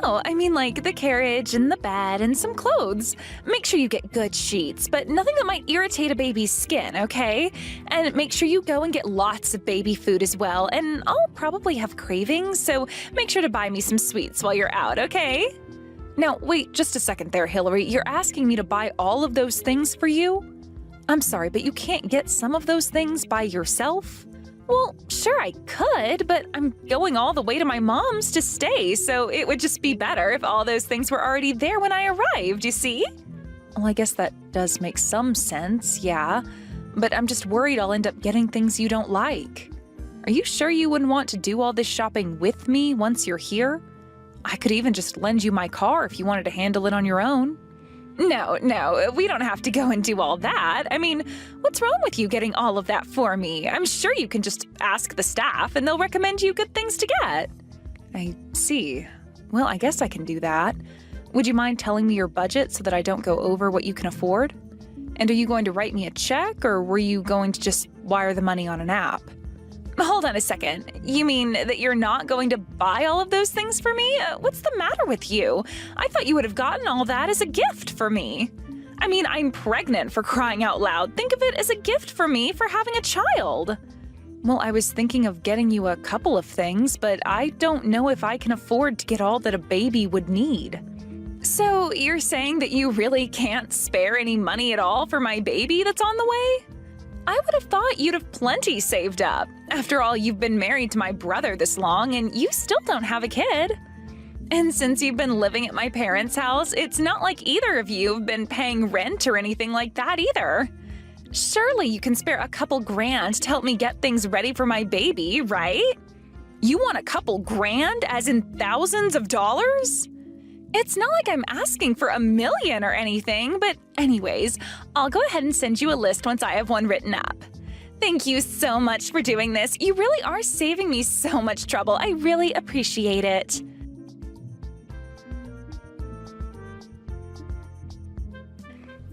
Oh, I mean like the carriage and the bed and some clothes. Make sure you get good sheets, but nothing that might irritate a baby's skin, okay? And make sure you go and get lots of baby food as well. And I'll probably have cravings, so make sure to buy me some sweets while you're out, okay? Now, wait just a second there, Hillary. You're asking me to buy all of those things for you? I'm sorry, but you can't get some of those things by yourself? Well, sure I could, but I'm going all the way to my mom's to stay, so it would just be better if all those things were already there when I arrived, you see? Well, I guess that does make some sense, yeah. But I'm just worried I'll end up getting things you don't like. Are you sure you wouldn't want to do all this shopping with me once you're here? I could even just lend you my car if you wanted to handle it on your own. No, we don't have to go and do all that. I mean, what's wrong with you getting all of that for me? I'm sure you can just ask the staff and they'll recommend you good things to get. I see. Well, I guess I can do that. Would you mind telling me your budget so that I don't go over what you can afford? And are you going to write me a check, or were you going to just wire the money on an app? Hold on a second. You mean that you're not going to buy all of those things for me? What's the matter with you? I thought you would have gotten all that as a gift for me. I mean, I'm pregnant, for crying out loud. Think of it as a gift for me for having a child. Well, I was thinking of getting you a couple of things, but I don't know if I can afford to get all that a baby would need. So you're saying that you really can't spare any money at all for my baby that's on the way? I would have thought you'd have plenty saved up. After all, you've been married to my brother this long and you still don't have a kid. And since you've been living at my parents' house, it's not like either of you have been paying rent or anything like that either. Surely you can spare a couple grand to help me get things ready for my baby, right? You want a couple grand, as in thousands of dollars? It's not like I'm asking for $1 million or anything, but anyways, I'll go ahead and send you a list once I have one written up. Thank you so much for doing this. You really are saving me so much trouble. I really appreciate it.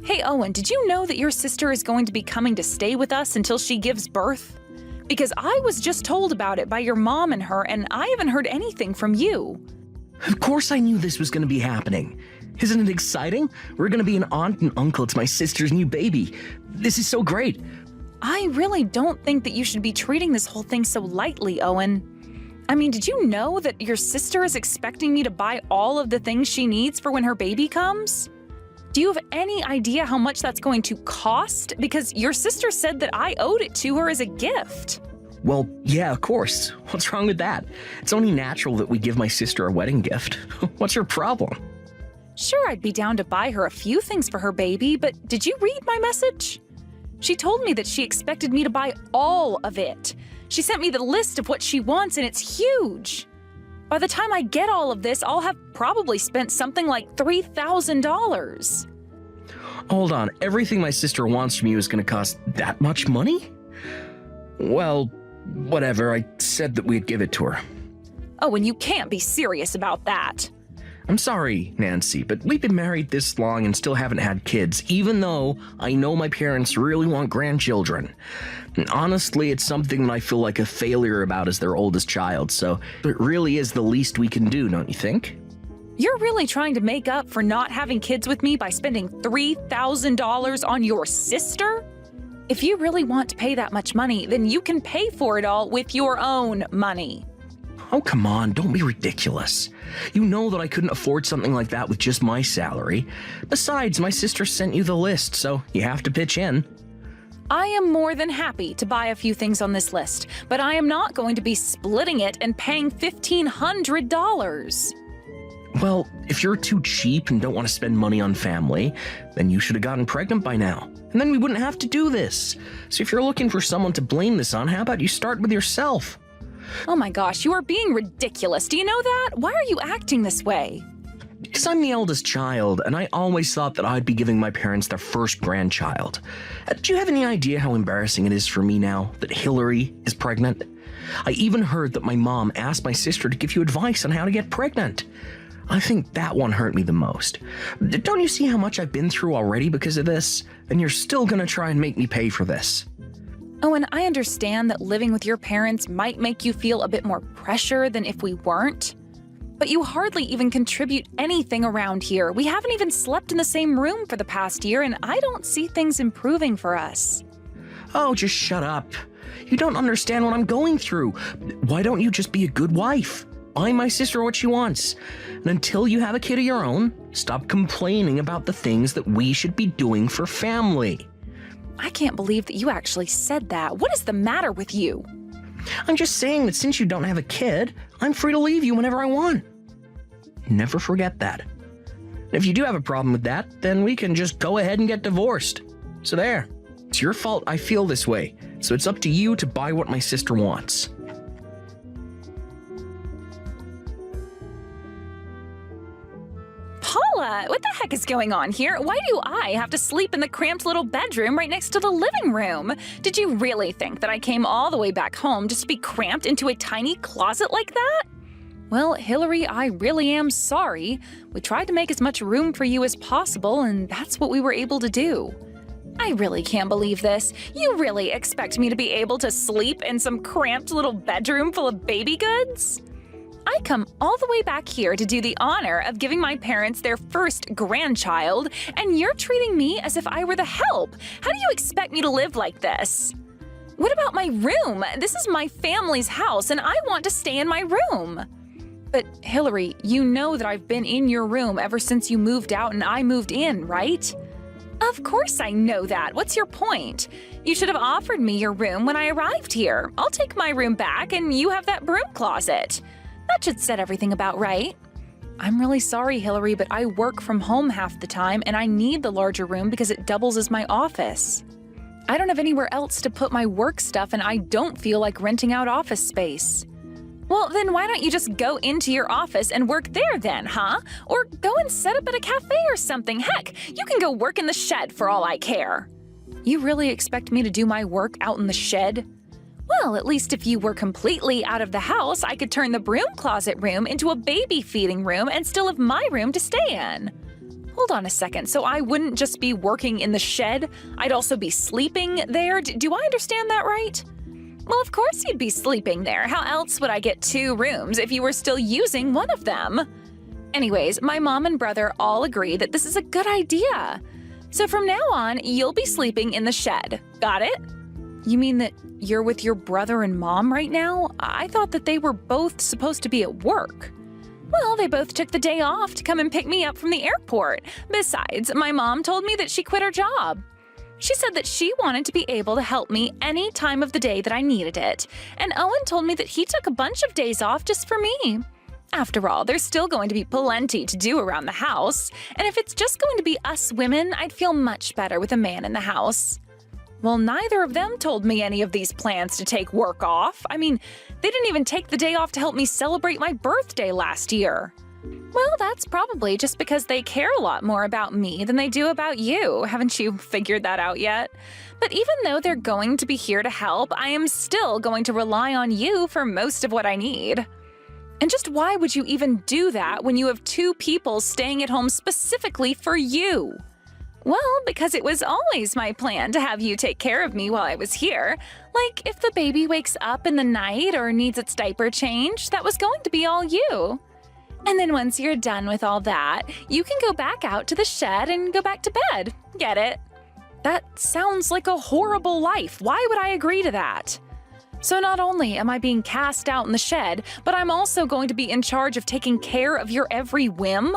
Hey, Owen, did you know that your sister is going to be coming to stay with us until she gives birth? Because I was just told about it by your mom and her, and I haven't heard anything from you. Of course I knew this was going to be happening. Isn't it exciting? We're going to be an aunt and uncle to my sister's new baby. This is so great. I really don't think that you should be treating this whole thing so lightly, Owen. I mean, did you know that your sister is expecting me to buy all of the things she needs for when her baby comes? Do you have any idea how much that's going to cost? Because your sister said that I owed it to her as a gift. Well, yeah, of course. What's wrong with that? It's only natural that we give my sister a wedding gift. What's your problem? Sure, I'd be down to buy her a few things for her baby, but did you read my message? She told me that she expected me to buy all of it. She sent me the list of what she wants, and it's huge. By the time I get all of this, I'll have probably spent something like $3,000. Hold on, everything my sister wants from you is going to cost that much money? Well, whatever, I said that we'd give it to her. Oh, and you can't be serious about that. I'm sorry, Nancy, but we've been married this long and still haven't had kids, even though I know my parents really want grandchildren. And honestly, it's something that I feel like a failure about as their oldest child, so it really is the least we can do, don't you think? You're really trying to make up for not having kids with me by spending $3,000 on your sister? If you really want to pay that much money, then you can pay for it all with your own money. Oh, come on, don't be ridiculous. You know that I couldn't afford something like that with just my salary. Besides, my sister sent you the list, so you have to pitch in. I am more than happy to buy a few things on this list, but I am not going to be splitting it and paying $1,500. Well, if you're too cheap and don't want to spend money on family, then you should have gotten pregnant by now. And then we wouldn't have to do this. So if you're looking for someone to blame this on, how about you start with yourself? Oh my gosh, you are being ridiculous. Do you know that? Why are you acting this way? Because I'm the eldest child, and I always thought that I'd be giving my parents their first grandchild. Do you have any idea how embarrassing it is for me now that Hillary is pregnant? I even heard that my mom asked my sister to give you advice on how to get pregnant. I think that one hurt me the most. Don't you see how much I've been through already because of this? And you're still gonna try and make me pay for this. Oh, and I understand that living with your parents might make you feel a bit more pressure than if we weren't. But you hardly even contribute anything around here. We haven't even slept in the same room for the past year, and I don't see things improving for us. Oh, just shut up. You don't understand what I'm going through. Why don't you just be a good wife? Buy my sister what she wants. And until you have a kid of your own, stop complaining about the things that we should be doing for family. I can't believe that you actually said that. What is the matter with you? I'm just saying that since you don't have a kid, I'm free to leave you whenever I want. Never forget that. If you do have a problem with that, then we can just go ahead and get divorced. So there. It's your fault I feel this way, so it's up to you to buy what my sister wants. Paula, what the heck is going on here? Why do I have to sleep in the cramped little bedroom right next to the living room? Did you really think that I came all the way back home just to be cramped into a tiny closet like that? Well, Hillary, I really am sorry. We tried to make as much room for you as possible, and that's what we were able to do. I really can't believe this. You really expect me to be able to sleep in some cramped little bedroom full of baby goods? I come all the way back here to do the honor of giving my parents their first grandchild, and you're treating me as if I were the help. How do you expect me to live like this? What about my room? This is my family's house, and I want to stay in my room. But Hillary, you know that I've been in your room ever since you moved out and I moved in, right? Of course I know that. What's your point? You should have offered me your room when I arrived here. I'll take my room back and you have that broom closet. That should set everything about right. I'm really sorry, Hillary, but I work from home half the time and I need the larger room because it doubles as my office. I don't have anywhere else to put my work stuff and I don't feel like renting out office space. Well, then why don't you just go into your office and work there then, huh? Or go and set up at a cafe or something. Heck, you can go work in the shed for all I care. You really expect me to do my work out in the shed? Well, at least if you were completely out of the house, I could turn the broom closet room into a baby feeding room and still have my room to stay in. Hold on a second, so I wouldn't just be working in the shed, I'd also be sleeping there? Do I understand that right? Well, of course you'd be sleeping there. How else would I get 2 rooms if you were still using one of them? Anyways, my mom and brother all agree that this is a good idea. So from now on, you'll be sleeping in the shed. Got it? You mean that you're with your brother and mom right now? I thought that they were both supposed to be at work. Well, they both took the day off to come and pick me up from the airport. Besides, my mom told me that she quit her job. She said that she wanted to be able to help me any time of the day that I needed it. And Owen told me that he took a bunch of days off just for me. After all, there's still going to be plenty to do around the house. And if it's just going to be us women, I'd feel much better with a man in the house. Well, neither of them told me any of these plans to take work off. I mean, they didn't even take the day off to help me celebrate my birthday last year. Well, that's probably just because they care a lot more about me than they do about you. Haven't you figured that out yet? But even though they're going to be here to help, I am still going to rely on you for most of what I need. And just why would you even do that when you have two people staying at home specifically for you? Well, because it was always my plan to have you take care of me while I was here. Like, if the baby wakes up in the night or needs its diaper changed, that was going to be all you. And then once you're done with all that, you can go back out to the shed and go back to bed. Get it? That sounds like a horrible life. Why would I agree to that? So not only am I being cast out in the shed, but I'm also going to be in charge of taking care of your every whim?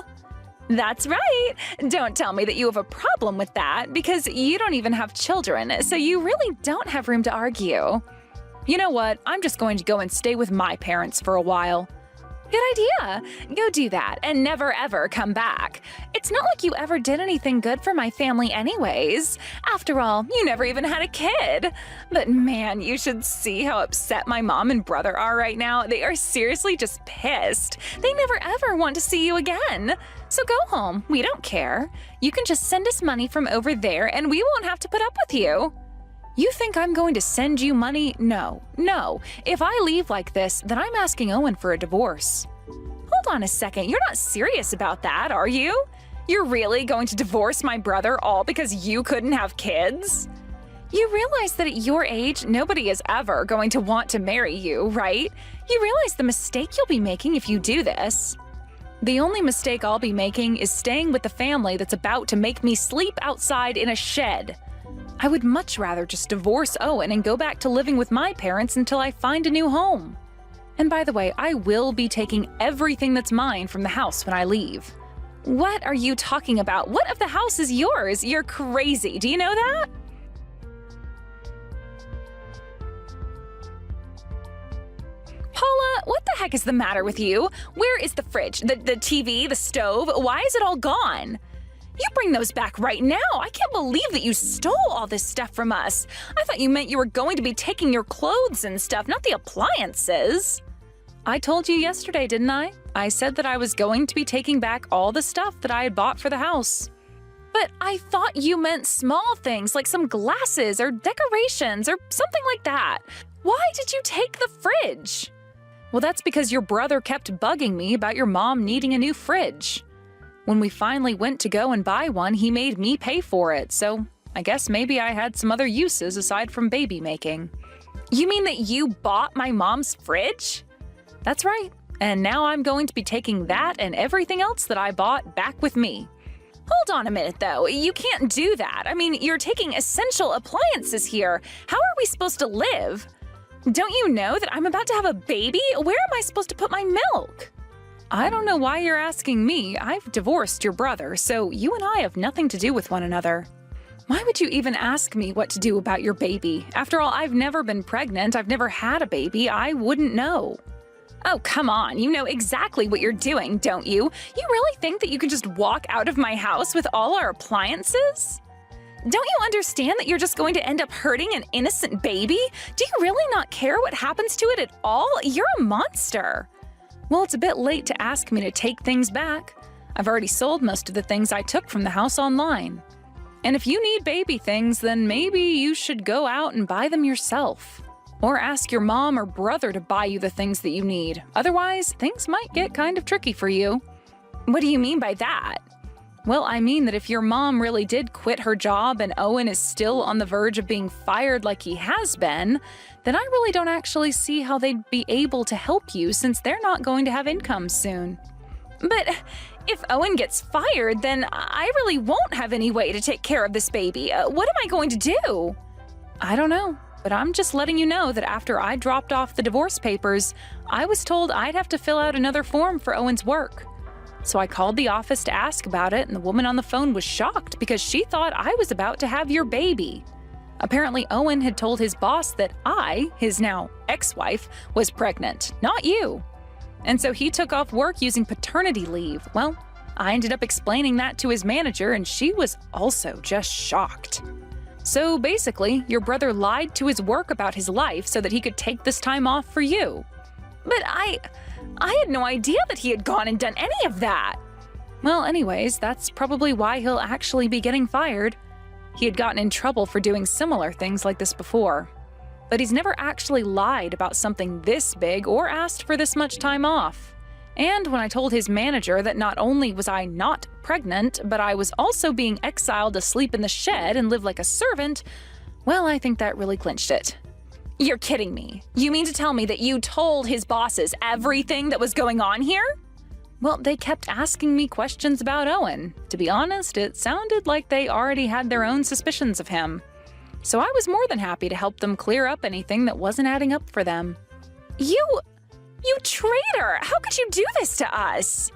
That's right. Don't tell me that you have a problem with that, because you don't even have children, so you really don't have room to argue. You know what? I'm just going to go and stay with my parents for a while. Good idea. Go do that and never ever come back. It's not like you ever did anything good for my family anyways. After all, you never even had a kid. But man, you should see how upset my mom and brother are right now. They are seriously just pissed. They never ever want to see you again. So go home. We don't care. You can just send us money from over there and we won't have to put up with you. You think I'm going to send you money? No. If I leave like this, then I'm asking Owen for a divorce. Hold on a second. You're not serious about that, are you? You're really going to divorce my brother all because you couldn't have kids? You realize that at your age, nobody is ever going to want to marry you, right? You realize the mistake you'll be making if you do this. The only mistake I'll be making is staying with the family that's about to make me sleep outside in a shed. I would much rather just divorce Owen and go back to living with my parents until I find a new home. And by the way, I will be taking everything that's mine from the house when I leave. What are you talking about? What of the house is yours? You're crazy. Do you know that? Paula, what the heck is the matter with you? Where is the fridge, the TV, the stove? Why is it all gone? You bring those back right now. I can't believe that you stole all this stuff from us. I thought you meant you were going to be taking your clothes and stuff, not the appliances. I told you yesterday, didn't I? I said that I was going to be taking back all the stuff that I had bought for the house. But I thought you meant small things like some glasses or decorations or something like that. Why did you take the fridge? Well, that's because your brother kept bugging me about your mom needing a new fridge. When we finally went to go and buy one, he made me pay for it, so I guess maybe I had some other uses aside from baby making. You mean that you bought my mom's fridge? That's right, and now I'm going to be taking that and everything else that I bought back with me. Hold on a minute, though. You can't do that. I mean, you're taking essential appliances here. How are we supposed to live? Don't you know that I'm about to have a baby? Where am I supposed to put my milk? I don't know why you're asking me. I've divorced your brother, so you and I have nothing to do with one another. Why would you even ask me what to do about your baby? After all, I've never been pregnant. I've never had a baby. I wouldn't know. Oh, come on. You know exactly what you're doing, don't you? You really think that you can just walk out of my house with all our appliances? Don't you understand that you're just going to end up hurting an innocent baby? Do you really not care what happens to it at all? You're a monster. Well, it's a bit late to ask me to take things back. I've already sold most of the things I took from the house online. And if you need baby things, then maybe you should go out and buy them yourself. Or ask your mom or brother to buy you the things that you need. Otherwise, things might get kind of tricky for you. What do you mean by that? Well, I mean that if your mom really did quit her job and Owen is still on the verge of being fired like he has been, then I really don't actually see how they'd be able to help you since they're not going to have income soon. But if Owen gets fired, then I really won't have any way to take care of this baby. What am I going to do? I don't know, but I'm just letting you know that after I dropped off the divorce papers, I was told I'd have to fill out another form for Owen's work. So I called the office to ask about it, and the woman on the phone was shocked because she thought I was about to have your baby. Apparently, Owen had told his boss that I, his now ex-wife, was pregnant, not you. And so he took off work using paternity leave. Well, I ended up explaining that to his manager, and she was also just shocked. So basically, your brother lied to his work about his life so that he could take this time off for you. But I had no idea that he had gone and done any of that. Well, anyways, that's probably why he'll actually be getting fired. He had gotten in trouble for doing similar things like this before. but he's never actually lied about something this big or asked for this much time off. And when I told his manager that not only was I not pregnant, but I was also being exiled to sleep in the shed and live like a servant, well, I think that really clinched it. You're kidding me. You mean to tell me that you told his bosses everything that was going on here? Well, they kept asking me questions about Owen. To be honest, it sounded like they already had their own suspicions of him. So I was more than happy to help them clear up anything that wasn't adding up for them. You traitor! How could you do this to us?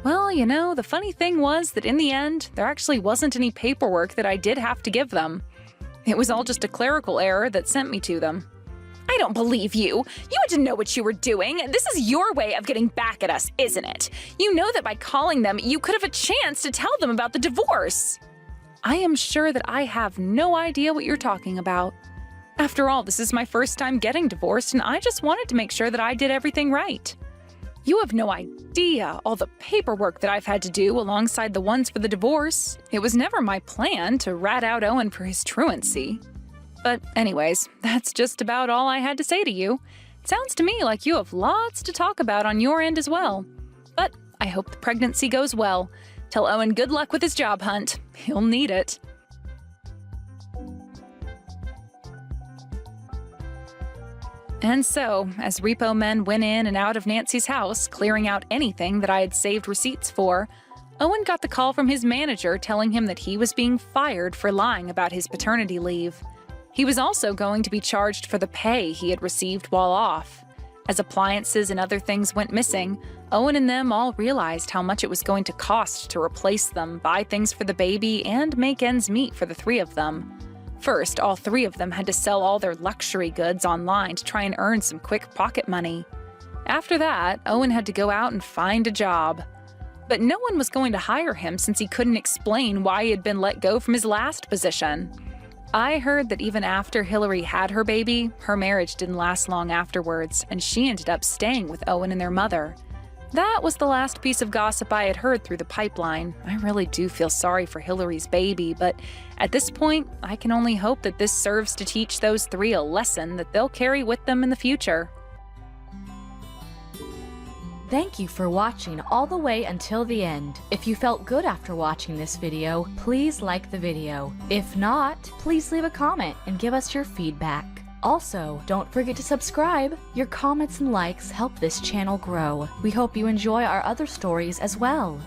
Well, you know, the funny thing was that in the end, there actually wasn't any paperwork that I did have to give them. It was all just a clerical error that sent me to them. I don't believe you. You had to know what you were doing. This is your way of getting back at us, isn't it? You know that by calling them, you could have a chance to tell them about the divorce. I am sure that I have no idea what you're talking about. After all, this is my first time getting divorced, and I just wanted to make sure that I did everything right. You have no idea all the paperwork that I've had to do alongside the ones for the divorce. It was never my plan to rat out Owen for his truancy. But anyways, that's just about all I had to say to you. It sounds to me like you have lots to talk about on your end as well. But I hope the pregnancy goes well. Tell Owen good luck with his job hunt. He'll need it. And so, as repo men went in and out of Nancy's house, clearing out anything that I had saved receipts for, Owen got the call from his manager telling him that he was being fired for lying about his paternity leave. He was also going to be charged for the pay he had received while off. As appliances and other things went missing, Owen and them all realized how much it was going to cost to replace them, buy things for the baby, and make ends meet for the three of them. First, all three of them had to sell all their luxury goods online to try and earn some quick pocket money. After that, Owen had to go out and find a job. But no one was going to hire him since he couldn't explain why he had been let go from his last position. I heard that even after Hillary had her baby, her marriage didn't last long afterwards, and she ended up staying with Owen and their mother. That was the last piece of gossip I had heard through the pipeline. I really do feel sorry for Hillary's baby, but at this point, I can only hope that this serves to teach those three a lesson that they'll carry with them in the future. Thank you for watching all the way until the end. If you felt good after watching this video, please like the video. If not, please leave a comment and give us your feedback. Also, don't forget to subscribe. Your comments and likes help this channel grow. We hope you enjoy our other stories as well.